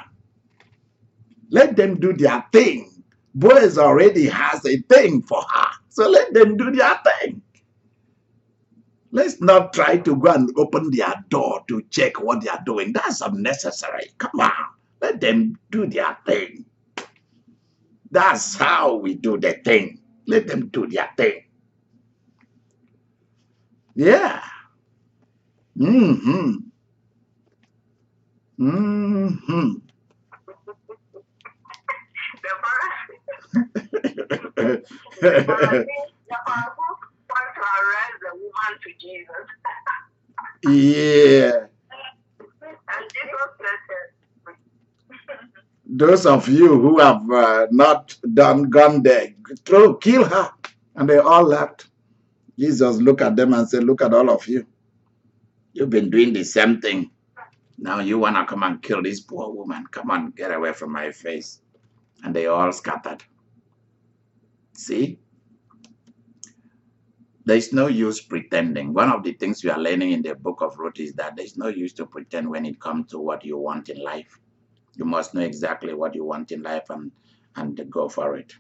[SPEAKER 1] Let them do their thing. Boaz already has a thing for her. So let them do their thing. Let's not try to go and open their door to check what they are doing. That's unnecessary. Come on. Let them do their thing. That's how we do the thing. Let them do their thing. Yeah. Mm-hmm. Mm-hmm.
[SPEAKER 2] The Pharisees want to arrest the woman to Jesus.
[SPEAKER 1] Yeah.
[SPEAKER 2] And Jesus said,
[SPEAKER 1] Those of you who have not gone there, kill her. And they all left. Jesus looked at them and said, look at all of you. You've been doing the same thing. Now you want to come and kill this poor woman. Come on, get away from my face. And they all scattered. See? There's no use pretending. One of the things we are learning in the book of Ruth is that there's no use to pretend when it comes to what you want in life. You must know exactly what you want in life and go for it.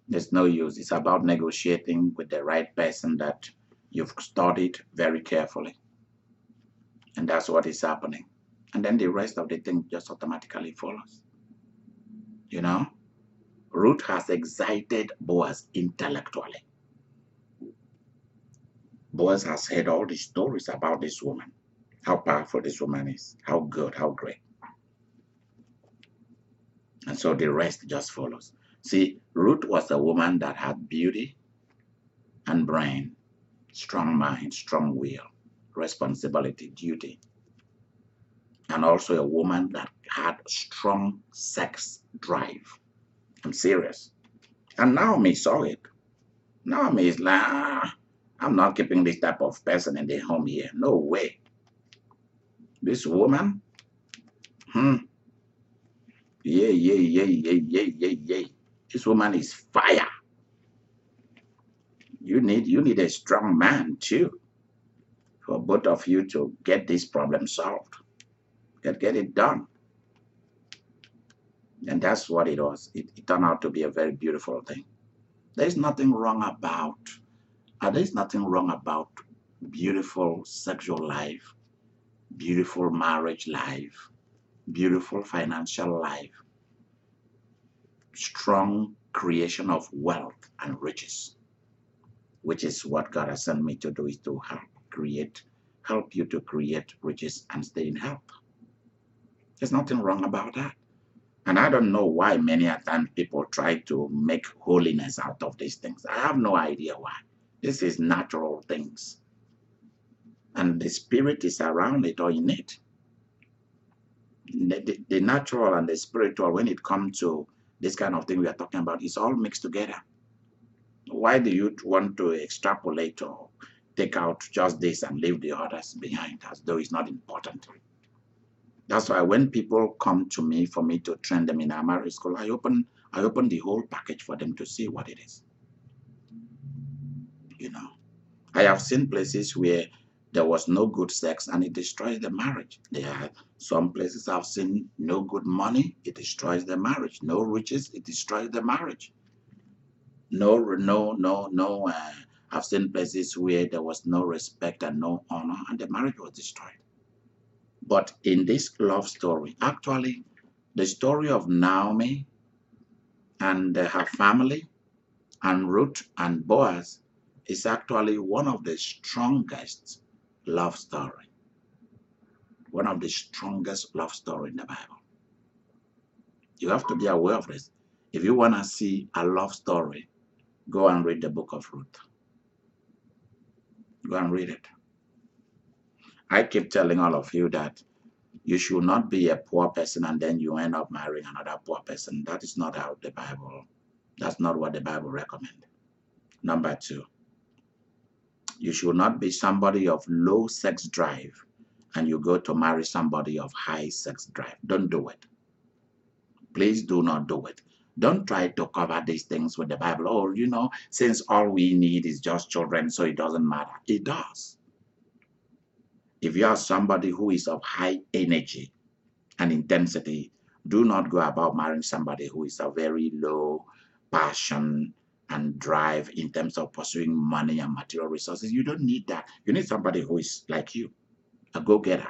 [SPEAKER 1] There's no use. It's about negotiating with the right person that you've studied very carefully. And that's what is happening. And then the rest of the thing just automatically follows. You know? Ruth has excited Boaz intellectually. Boaz has heard all the stories about this woman, how powerful this woman is, how good, how great. And so the rest just follows. See, Ruth was a woman that had beauty and brain, strong mind, strong will, responsibility, duty, and also a woman that had strong sex drive. I'm serious. And Naomi saw it. Naomi is like, I'm not keeping this type of person in the home here. No way. This woman, yeah. This woman is fire. You need a strong man too, for both of you to get this problem solved. Get it done. And that's what it was. It turned out to be a very beautiful thing. There's nothing wrong about beautiful sexual life, beautiful marriage life, beautiful financial life, strong creation of wealth and riches, which is what God has sent me to do, is to help you to create riches and stay in health. There's nothing wrong about that. And I don't know why many a time people try to make holiness out of these things. I have no idea why. This is natural things. And the spirit is around it or in it. The natural and the spiritual, when it comes to this kind of thing we are talking about, is all mixed together. Why do you want to extrapolate or take out just this and leave the others behind as though it's not important? That's why when people come to me for me to train them in our marriage school, I open the whole package for them to see what it is. You know, I have seen places where there was no good sex and it destroys the marriage. There are some places I've seen no good money, it destroys the marriage. No riches, it destroys the marriage. I've seen places where there was no respect and no honor and the marriage was destroyed. But in this love story, actually, the story of Naomi and her family and Ruth and Boaz is actually one of the strongest love story. One of the strongest love story in the Bible. You have to be aware of this. If you want to see a love story, go and read the book of Ruth. Go and read it. I keep telling all of you that you should not be a poor person and then you end up marrying another poor person. That is not how the Bible That's not what the Bible recommends. Number two, you should not be somebody of low sex drive and you go to marry somebody of high sex drive. Don't do it. Please do not do it. Don't try to cover these things with the Bible. Oh, since all we need is just children, so it doesn't matter. It does. If you are somebody who is of high energy and intensity, do not go about marrying somebody who is a very low passion and drive in terms of pursuing money and material resources. You don't need that. You need somebody who is like you, a go-getter.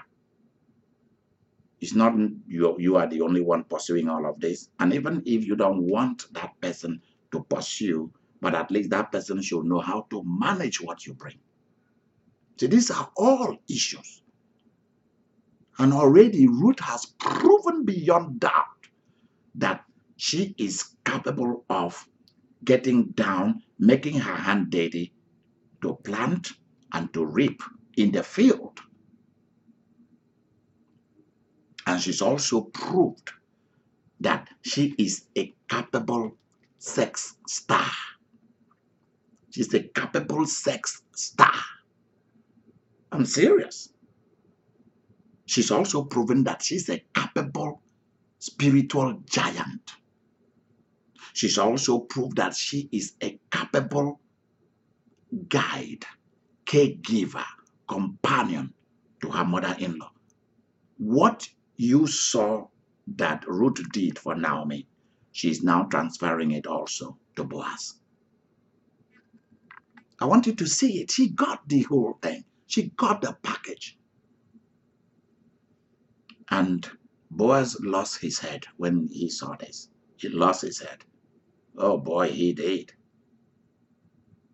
[SPEAKER 1] It's not you are the only one pursuing all of this. And even if you don't want that person to pursue, but at least that person should know how to manage what you bring. So these are all issues. And already Ruth has proven beyond doubt that she is capable of getting down, making her hand dirty to plant and to reap in the field. And she's also proved that she is a capable sex star. She's a capable sex star. I'm serious. She's also proven that she's a capable spiritual giant. She's also proved that she is a capable guide, caregiver, companion to her mother-in-law. What you saw that Ruth did for Naomi, she's now transferring it also to Boaz. I want you to see it. She got the whole thing. She got the package. And Boaz lost his head when he saw this. He lost his head. Oh boy, he did.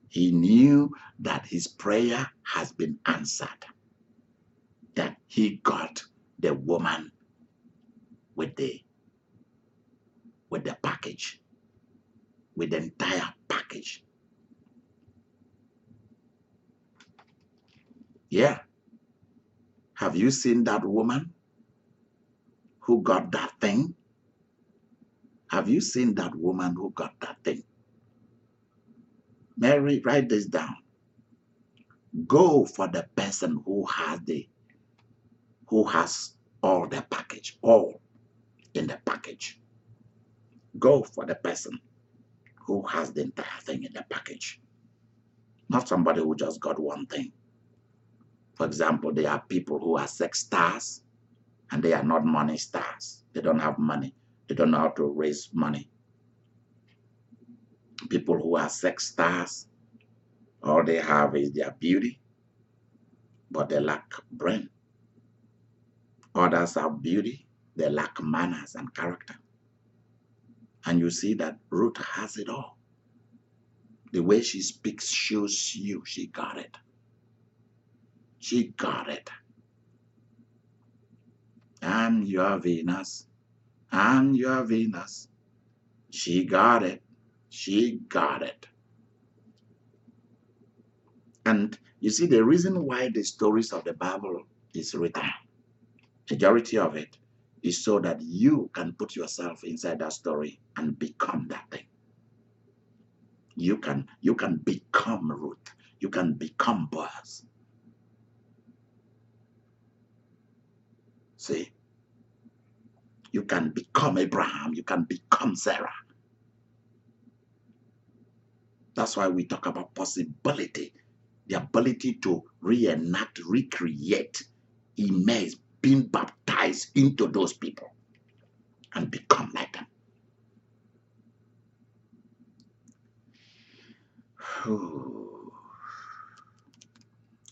[SPEAKER 1] He knew that his prayer has been answered. That he got the woman with the package, with the entire package. Yeah. Have you seen that woman who got that thing? Have you seen that woman who got that thing? Mary, write this down. Go for the person who has all the package, all in the package. Go for the person who has the entire thing in the package. Not somebody who just got one thing. For example, there are people who are sex stars and they are not money stars. They don't have money. They don't know how to raise money. People who are sex stars, all they have is their beauty, but they lack brain. Others have beauty, they lack manners and character. And you see that Ruth has it all. The way she speaks shows you she got it. She got it. I'm your Venus. I'm your Venus. She got it. She got it. And you see, the reason why the stories of the Bible is written, majority of it, is so that you can put yourself inside that story and become that thing. You can become Ruth. You can become Boaz. See? You can become Abraham. You can become Sarah. That's why we talk about possibility. The ability to reenact, recreate, immerse, being baptized into those people and become like them.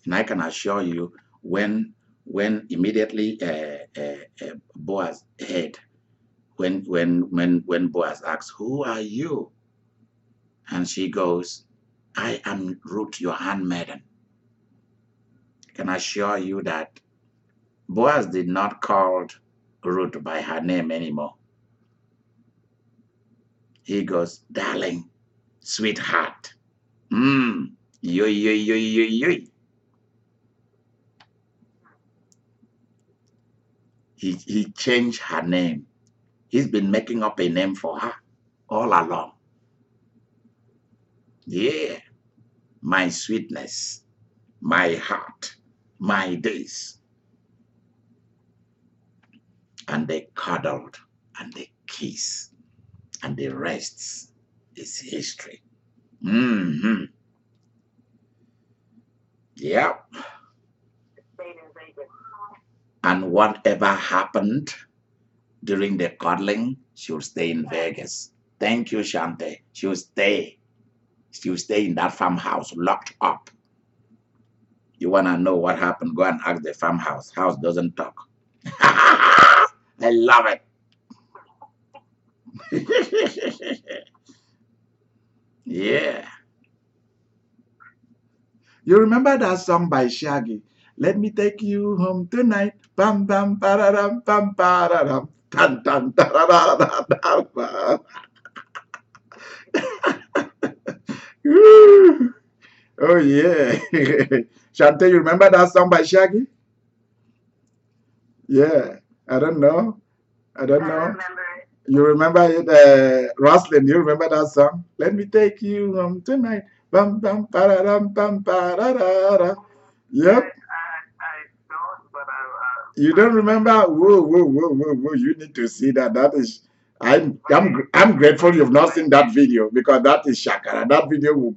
[SPEAKER 1] And I can assure you, when immediately Boaz heard, when Boaz asks, "Who are you?" and she goes, "I am Ruth, your handmaiden." I can assure you that Boaz did not call Ruth by her name anymore. He goes, "Darling, sweetheart." Yo, yo, yo, yo, yo. He changed her name. He's been making up a name for her all along. Yeah, my sweetness, my heart, my days. And they cuddled and they kissed and the rest is history. Mm-hmm. Yeah. And whatever happened during the cuddling, she'll stay in Vegas. Thank you, Shante. She'll stay. She'll stay in that farmhouse, locked up. You wanna know what happened? Go and ask the farmhouse. House doesn't talk. I love it. Yeah. You remember that song by Shaggy? Let me take you home tonight. Bam bam pararam bam pararam. Tan tan tararara. Oh yeah. Shante, you remember that song by Shaggy? Yeah. I don't know. I don't know. You remember it, Roslyn? You remember that song? Let me take you home tonight. Bam bam pararam bam pararara. Yep. You don't remember? Whoa, whoa, whoa, whoa, whoa! You need to see that. That is, I'm grateful you've not seen that video because that is Shakara. That video,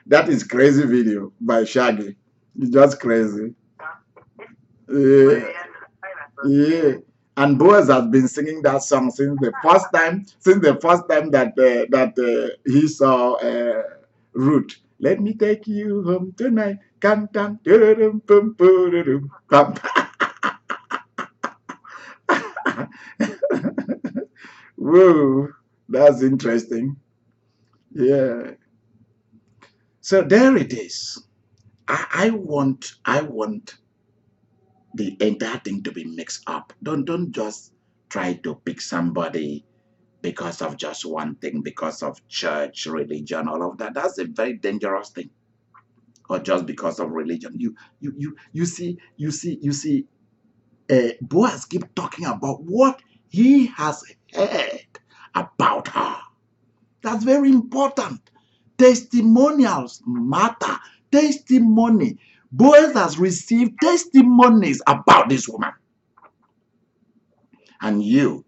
[SPEAKER 1] that is crazy video by Shaggy. It's just crazy. Yeah, yeah. And Boaz has been singing that song since the first time. Since the first time that he saw Ruth. Let me take you home tonight. Can can Whoa, that's interesting. Yeah. So there it is. I want the entire thing to be mixed up. Don't just try to pick somebody because of just one thing, because of church, religion, all of that. That's a very dangerous thing. Or just because of religion. You see, Boaz keep talking about what he has heard about her. That's very important. Testimonials matter. Testimony. Boaz has received testimonies about this woman. And you've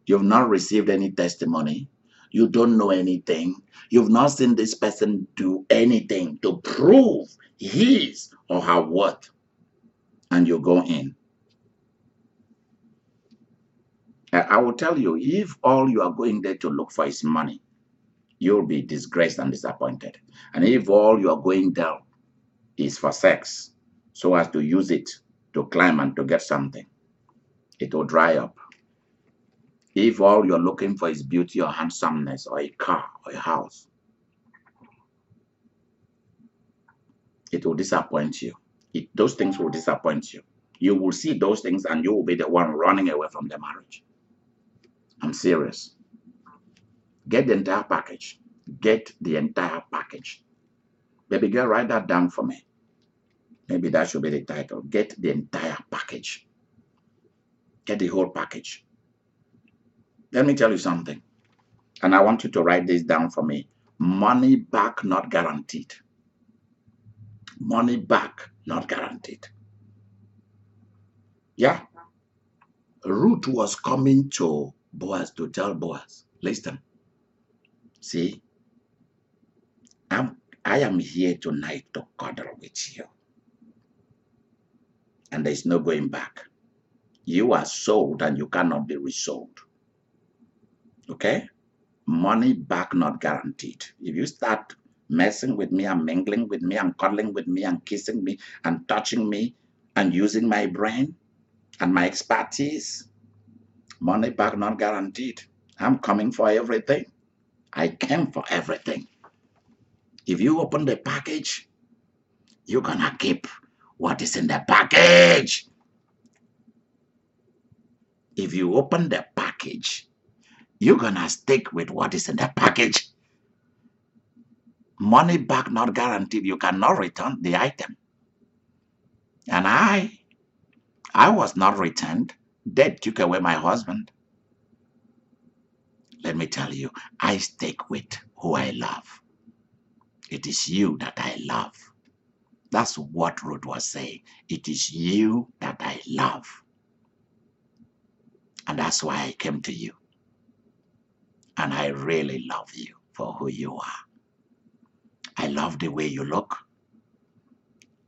[SPEAKER 1] not received any testimony. You don't know anything. You've not seen this person do anything to prove his or her worth. And you go in. I will tell you, if all you are going there to look for is money, you'll be disgraced and disappointed. And if all you are going there is for sex, so as to use it to climb and to get something, it will dry up. If all you're looking for is beauty or handsomeness or a car or a house, it will disappoint you. Those things will disappoint you. You will see those things and you will be the one running away from the marriage. I'm serious. Get the entire package. Get the entire package. Baby girl, write that down for me. Maybe that should be the title. Get the entire package. Get the whole package. Let me tell you something. And I want you to write this down for me. Money back not guaranteed. Money back not guaranteed. Yeah. Ruth was coming to Boaz to tell Boaz, listen, see, I am here tonight to cuddle with you. And there's no going back. You are sold and you cannot be resold. Okay? Money back not guaranteed. If you start messing with me and mingling with me and cuddling with me and kissing me and touching me and using my brain and my expertise, money back not guaranteed. I'm coming for everything. I came for everything. If you open the package, you're gonna keep what is in the package. If you open the package, you're gonna stick with what is in the package. Money back not guaranteed. You cannot return the item. And I was not returned. Death took away my husband. Let me tell you, I stick with who I love. It is you that I love. That's what Ruth was saying. It is you that I love. And that's why I came to you. And I really love you for who you are. I love the way you look.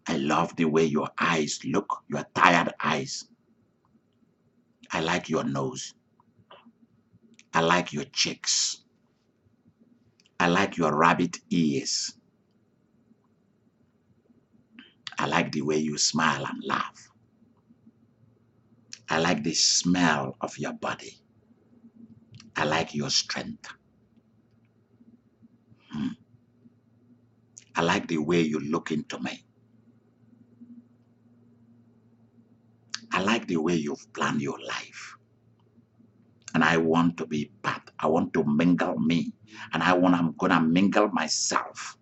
[SPEAKER 1] I love the way your eyes look, your tired eyes. I like your nose. I like your cheeks. I like your rabbit ears. I like the way you smile and laugh. I like the smell of your body. I like your strength. I like the way you look into me. I like the way you've planned your life. And I want to be part. I want to mingle me. And I'm going to mingle myself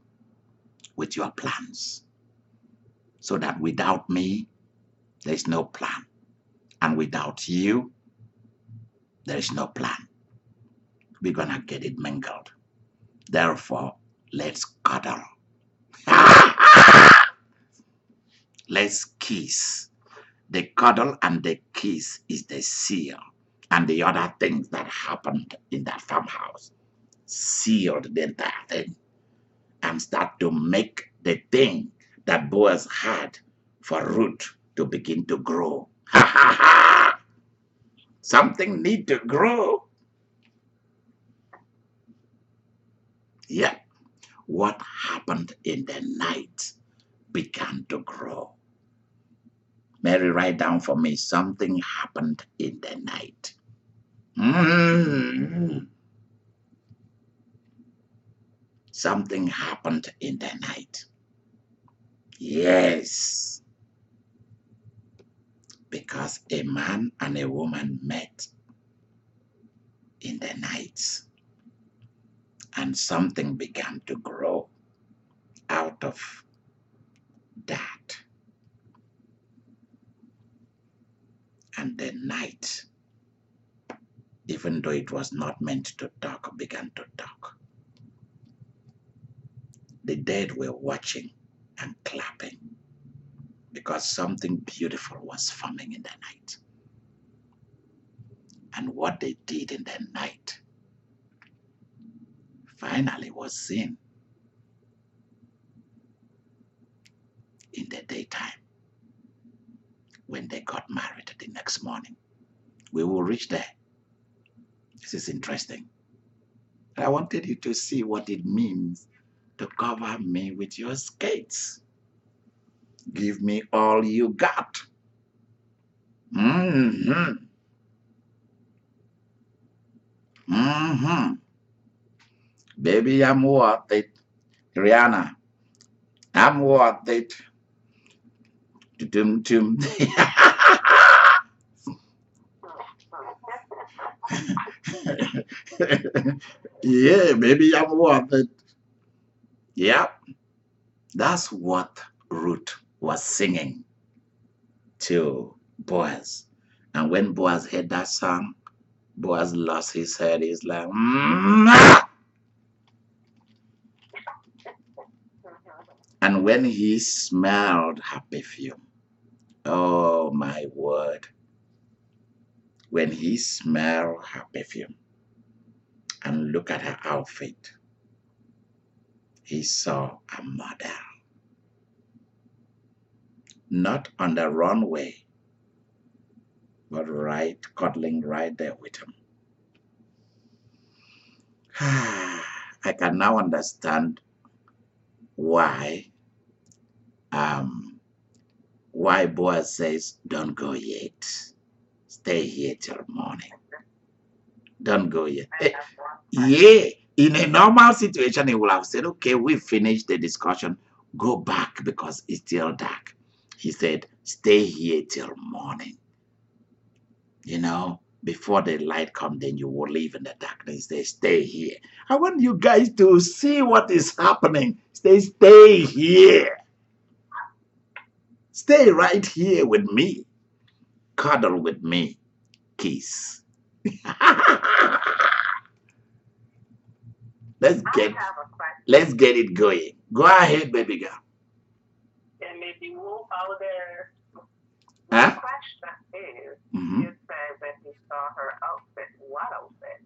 [SPEAKER 1] with your plans. So that without me, there's no plan. And without you, there is no plan. We're going to get it mingled. Therefore, let's cuddle. Let's kiss. The cuddle and the kiss is the seal. And the other things that happened in that farmhouse sealed the entire thing and start to make the thing that Boaz had for Ruth to begin to grow. Something need to grow. Yeah. What happened in the night began to grow. Mary, write down for me, something happened in the night. Something happened in the night. Yes. Because a man and a woman met in the night. And something began to grow out of that. And the night, even though it was not meant to talk, began to talk. The dead were watching and clapping because something beautiful was forming in the night. And what they did in the night finally was seen in the daytime when they got married the next morning. We will reach there. This is interesting. I wanted you to see what it means to cover me with your skates. Give me all you got. Baby, I'm worth it. Rihanna, I'm worth it. Dum-dum. Yeah, baby, I'm worth it. Yep. That's what Ruth was singing to Boaz. And when Boaz heard that song, Boaz lost his head. He's like, And when he smelled her perfume, oh my word, when he smelled her perfume and looked at her outfit, he saw a model. Not on the runway, but cuddling right there with him. I can now understand why Boaz says, don't go yet. Stay here till morning. Don't go yet. Yeah, in a normal situation, he would have said, okay, we finished the discussion. Go back because it's still dark. He said, stay here till morning. You know, before the light comes, then you will live in the darkness. They stay here. I want you guys to see what is happening. Stay here. Stay right here with me. Cuddle with me. Kiss. Let's get it going. Go ahead, baby girl.
[SPEAKER 2] And maybe wolf out there.
[SPEAKER 1] Huh?
[SPEAKER 2] The question is,
[SPEAKER 1] Mm-hmm.
[SPEAKER 2] you said that you saw her outfit. What outfit?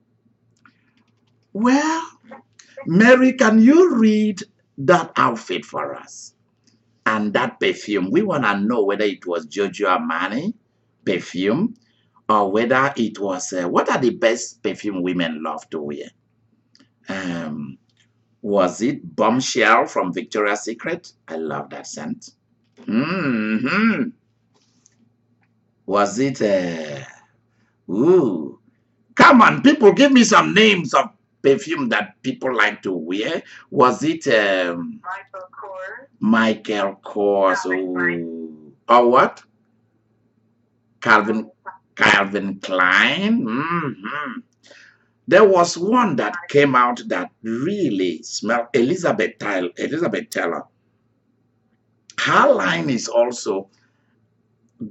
[SPEAKER 1] Well, Mary, can you read that outfit for us? And that perfume, we want to know whether it was Giorgio Armani perfume or whether it was, what are the best perfume women love to wear? Was it Bombshell from Victoria's Secret? I love that scent. Hmm. Was it, ooh, come on, people, give me some names of perfume that people like to wear. Was it
[SPEAKER 2] Michael Kors.
[SPEAKER 1] Michael Kors? Or what? Calvin Klein. There was one that came out that really smelled Elizabeth Taylor. Her line is also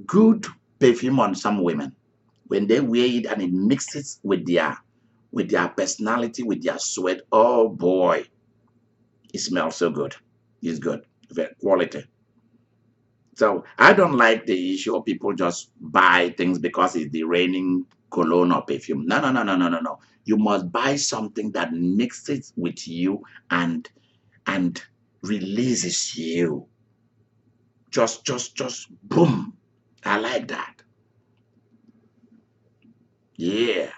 [SPEAKER 1] good perfume on some women when they wear it and it mixes with their personality, with their sweat. Oh boy, it smells so good. It's good, very quality. So I don't like the issue of people just buy things because it's the raining cologne or perfume. No, no, no, no, no, no, no. You must buy something that mixes with you and releases you. Just boom. I like that. Yeah.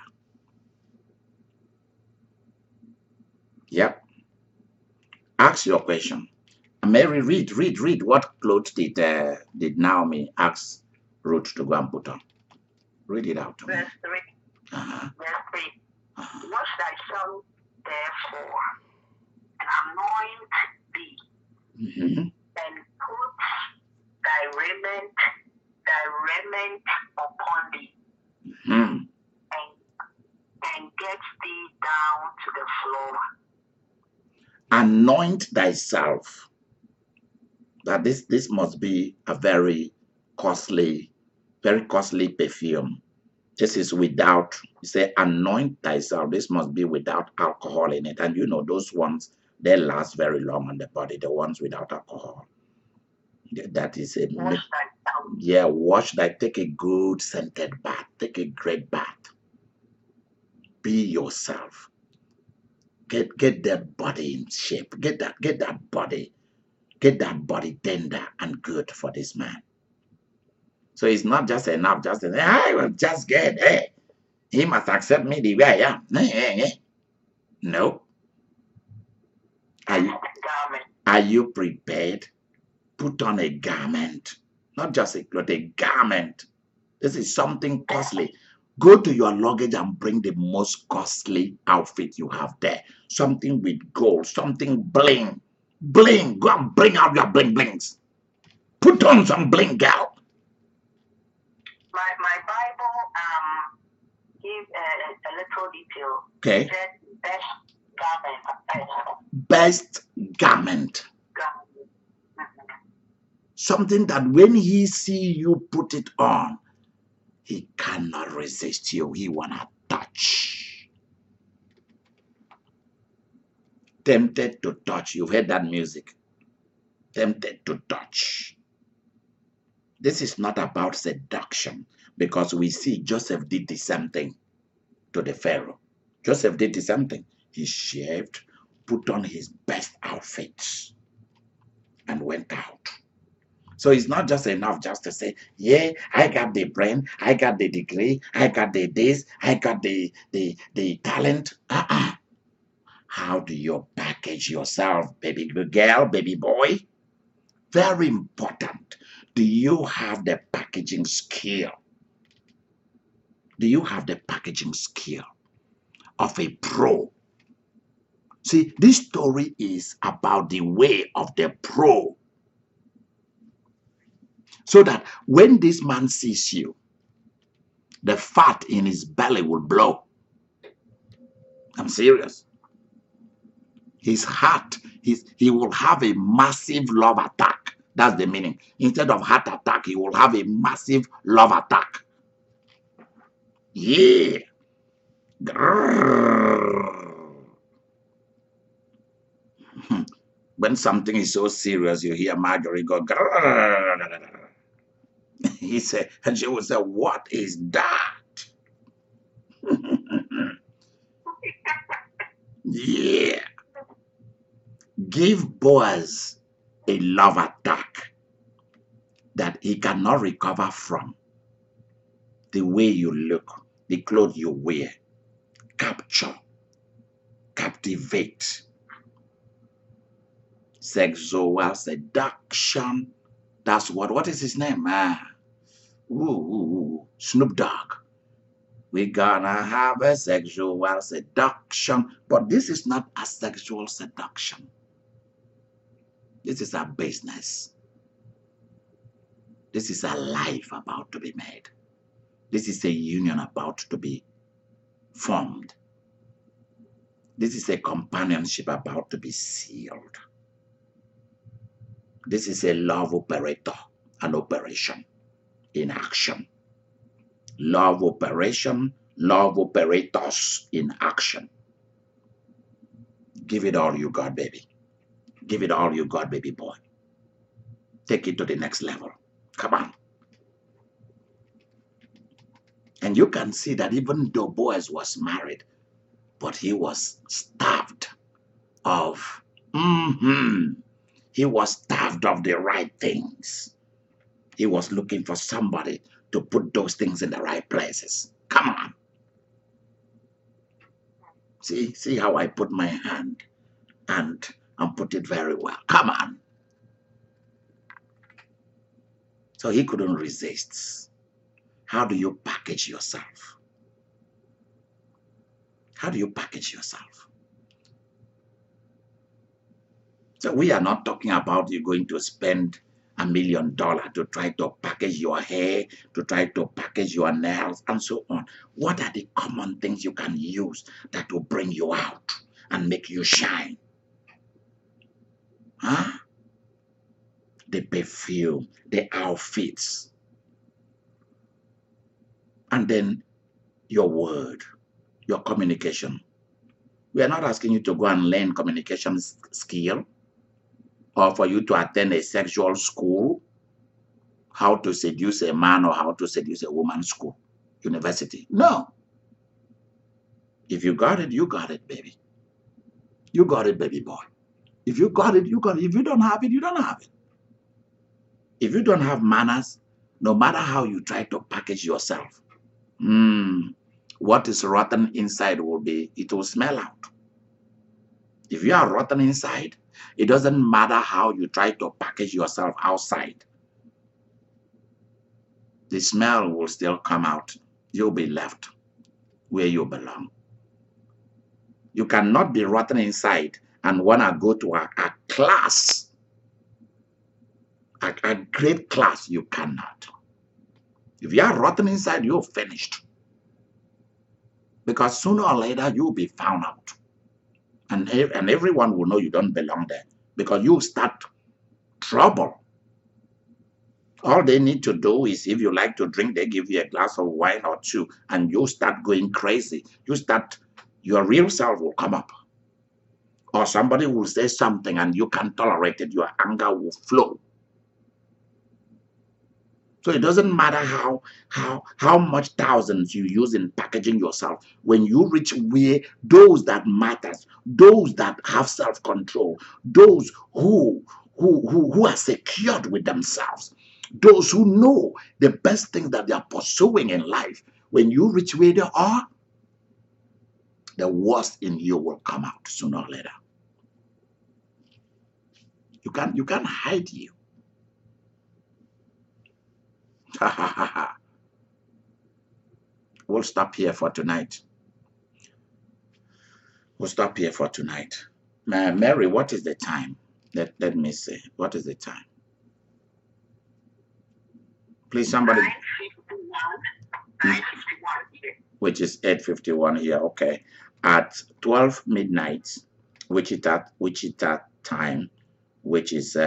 [SPEAKER 1] Yep. Ask your question. Mary, read. What clothes did Naomi ask Ruth to go and put on? Read it out to me.
[SPEAKER 2] Verse 3.
[SPEAKER 1] Uh-huh.
[SPEAKER 2] Verse 3. Wash thyself therefore, and anoint thee, and put thy raiment upon thee, and get thee down to the floor.
[SPEAKER 1] Anoint thyself. That this must be a very costly perfume. This is without, you say, anoint thyself. This must be without alcohol in it. And you know, those ones, they last very long on the body, the ones without alcohol. That is a, yeah, wash that. Take a good scented bath. Take a great bath. Be yourself. Get that body in shape. Get that body tender and good for this man. So it's not just enough just to say, I will just get, hey, he must accept me the way I am. No. Are you prepared? Put on a garment, not just a cloth, a garment. This is something costly. Go to your luggage and bring the most costly outfit you have there. Something with gold, something bling. Bling. Go and bring out your bling blings. Put on some bling, gal.
[SPEAKER 2] My Bible gives a little detail.
[SPEAKER 1] Okay.
[SPEAKER 2] It said best garment.
[SPEAKER 1] Best garment. Something that when he see you put it on, he cannot resist you. He wanna touch. Tempted to touch. You've heard that music. Tempted to touch. This is not about seduction, because we see Joseph did the same thing to the Pharaoh. Joseph did the same thing. He shaved, put on his best outfits, and went out. So it's not just enough just to say, yeah, I got the brain, I got the degree, I got the this, I got the talent. How do you package yourself, baby girl, baby boy? Very important. Do you have the packaging skill? Do you have the packaging skill of a pro? See, this story is about the way of the pro. So that when this man sees you, the fat in his belly will blow. I'm serious. His heart, he will have a massive love attack. That's the meaning. Instead of heart attack, he will have a massive love attack. Yeah. When something is so serious, you hear Marjorie go, "Grrrr." He said, and she would say, what is that? Yeah. Give Boaz a love attack that he cannot recover from. The way you look, the clothes you wear, capture, captivate. Sexual seduction. That's what is his name? Snoop Dogg. We're gonna have a sexual seduction. But this is not a sexual seduction. This is a business. This is a life about to be made. This is a union about to be formed. This is a companionship about to be sealed. This is a love operator, an operation in action. Love operation, love operators in action. Give it all you got, baby. Give it all you got, baby boy. Take it to the next level. Come on. And you can see that even though Boaz was married, but he was starved of, he was starved of the right things. He was looking for somebody to put those things in the right places. Come on. See how I put my hand and put it very well. Come on. So he couldn't resist. How do you package yourself? How do you package yourself? So we are not talking about you going to spend $1 million to try to package your hair, to try to package your nails, and so on. What are the common things you can use that will bring you out and make you shine? Huh? The perfume, the outfits, and then your word, your communication. We are not asking you to go and learn communication skill or for you to attend a sexual school, how to seduce a man or how to seduce a woman school, university. No. If you got it, you got it, baby. You got it, baby boy. If you got it, you got it. If you don't have it, you don't have it. If you don't have manners, no matter how you try to package yourself, what is rotten inside it will smell out. If you are rotten inside, it doesn't matter how you try to package yourself outside. The smell will still come out. You'll be left where you belong. You cannot be rotten inside and want to go to a class, a great class. You cannot. If you are rotten inside, you're finished. Because sooner or later, you'll be found out. And everyone will know you don't belong there. Because you start trouble. All they need to do is, if you like to drink, they give you a glass of wine or two, and you start going crazy. Your real self will come up. Or somebody will say something and you can't tolerate it. Your anger will flow. So it doesn't matter how much thousands you use in packaging yourself. When you reach where those that matters, those that have self-control, those who are secured with themselves, those who know the best things that they are pursuing in life, when you reach where they are, the worst in you will come out sooner or later. You can't hide you. We'll stop here for tonight. We'll stop here for tonight. Mary, what is the time? Let me see. What is the time? Please, somebody.
[SPEAKER 2] 9:51 here.
[SPEAKER 1] Which is 8:51 here. Okay. At 12 midnight, Wichita time, which is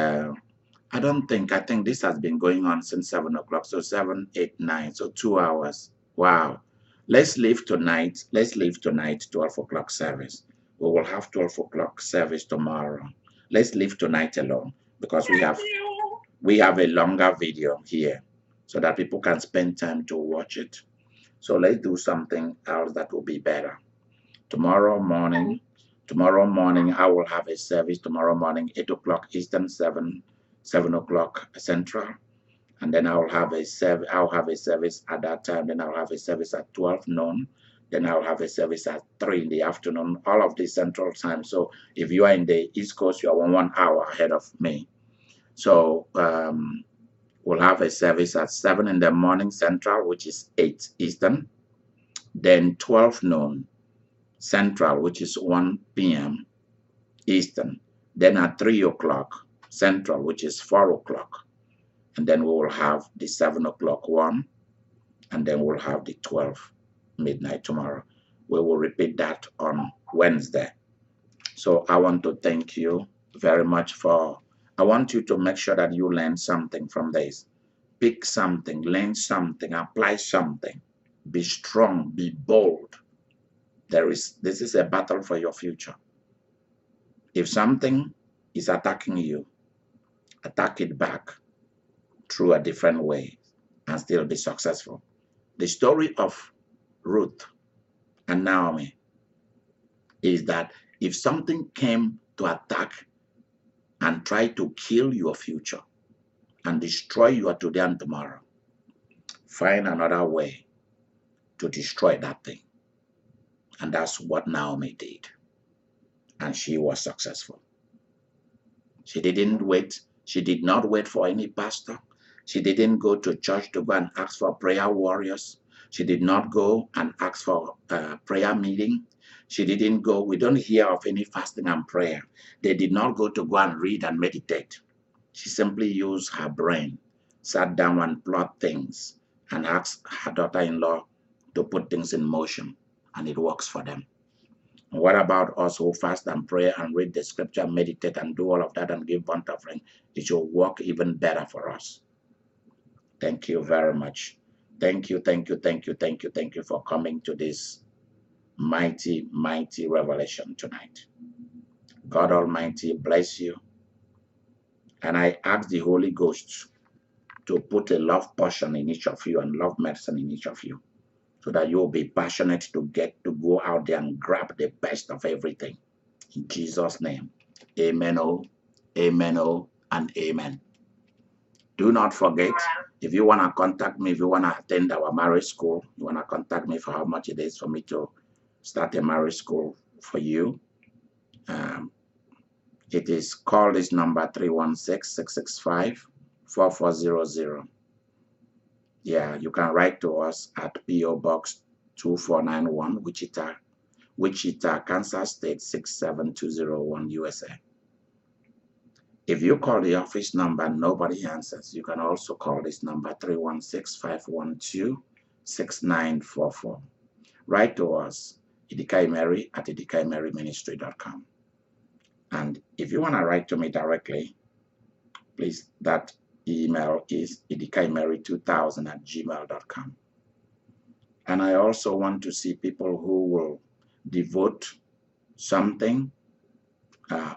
[SPEAKER 1] I think this has been going on since 7 o'clock. So 7, 8, 9. So 2 hours. Wow. Let's leave tonight. 12 o'clock service. We will have 12 o'clock service tomorrow. let's leave tonight alone because we have a longer video here so that people can spend time to watch it. So let's do something else that will be better. Tomorrow morning, I will have a service tomorrow morning, 8 o'clock Eastern, 7 o'clock Central. And then I'll have a service at that time. Then I'll have a service at 12 noon. Then I'll have a service at 3 in the afternoon, all of this Central Time. So if you are in the East Coast, you are 1 hour ahead of me. So we'll have a service at 7 in the morning Central, which is 8 Eastern. Then 12 noon Central, which is 1 p.m. Eastern. Then at 3 o'clock Central, which is 4 o'clock. And then we will have the 7 o'clock one. And then we'll have the 12 midnight tomorrow. We will repeat that on Wednesday. So I want to thank you very much I want you to make sure that you learn something from this. Pick something, learn something, apply something. Be strong, be bold. This is a battle for your future. If something is attacking you, attack it back through a different way and still be successful. The story of Ruth and Naomi is that if something came to attack and try to kill your future and destroy your today and tomorrow, find another way to destroy that thing. And that's what Naomi did. And she was successful. She didn't wait. She did not wait for any pastor. She didn't go to church to go and ask for prayer warriors. She did not go and ask for a prayer meeting. She didn't go. We don't hear of any fasting and prayer. They did not go to go and read and meditate. She simply used her brain, sat down and plot things, and asked her daughter-in-law to put things in motion, and it works for them. And what about us who fast and pray and read the scripture, meditate and do all of that and give burnt offering? It will work even better for us. Thank you very much. Thank you for coming to this mighty, mighty revelation tonight. God Almighty bless you. And I ask the Holy Ghost to put a love portion in each of you and love medicine in each of you, so that you'll be passionate to get to go out there and grab the best of everything. In Jesus' name, amen, and amen. Do not forget, if you want to contact me, if you want to attend our marriage school, you want to contact me for how much it is for me to start a marriage school for you. It is call this number 316-665-4400. Yeah, you can write to us at P.O. Box 2491, Wichita, Kansas State 67201, USA. If you call the office number and nobody answers, you can also call this number 316-512-6944. Write to us, Idika Imeri at idikaimeriministry.com. And if you want to write to me directly, please, that email is idikaimeri2000@gmail.com. And I also want to see people who will devote something,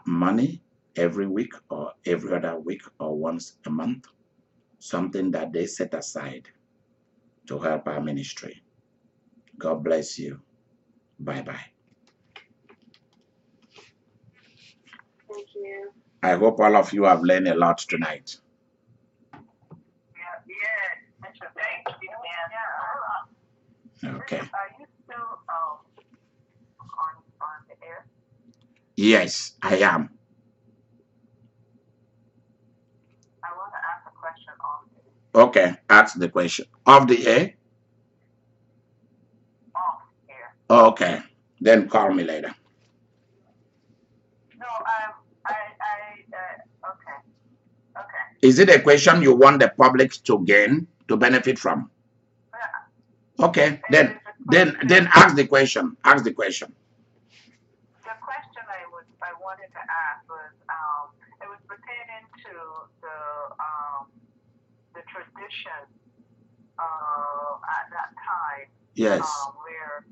[SPEAKER 1] money, every week or every other week or once a month, something that they set aside to help our ministry. God bless you. Bye-bye.
[SPEAKER 2] Thank you.
[SPEAKER 1] I hope all of you have learned a lot tonight.
[SPEAKER 2] Yeah. Thank you, man.
[SPEAKER 1] Okay.
[SPEAKER 2] Are you still on the air?
[SPEAKER 1] Yes, I am.
[SPEAKER 2] I want to ask a question on the
[SPEAKER 1] Okay, ask the question. Of the air?
[SPEAKER 2] off air.
[SPEAKER 1] Okay, then call me later.
[SPEAKER 2] No, okay. Okay.
[SPEAKER 1] Is it a question you want the public to gain, to benefit from?
[SPEAKER 2] Yeah.
[SPEAKER 1] Okay, then ask the question. Ask the question.
[SPEAKER 2] The question I wanted to ask was it was pertaining to the tradition at that time.
[SPEAKER 1] Yes.
[SPEAKER 2] Where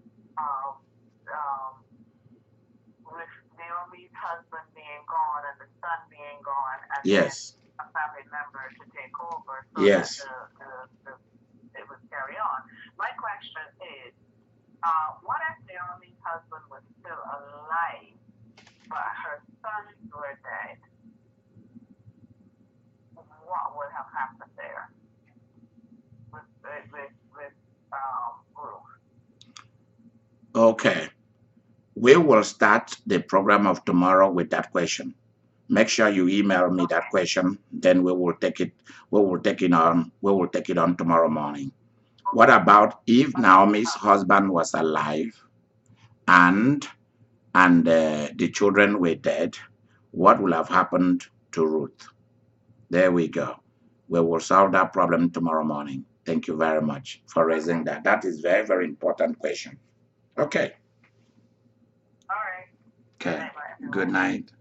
[SPEAKER 2] with Naomi's husband being gone and the son being gone and
[SPEAKER 1] Yes.
[SPEAKER 2] then a family member to take over so
[SPEAKER 1] Yes.
[SPEAKER 2] that it would carry on. My question is, what if Naomi's husband was still alive, but her sons were dead? What would have happened there with Ruth?
[SPEAKER 1] Okay. We will start the program of tomorrow with that question. Make sure you email me that question. Then we will take it. We will take it on. We will take it on tomorrow morning. What about if Naomi's husband was alive and the children were dead? What would have happened to Ruth? There we go. We will solve that problem tomorrow morning. Thank you very much for raising that. That is very, very important question. Okay.
[SPEAKER 2] All right.
[SPEAKER 1] Okay. Good night.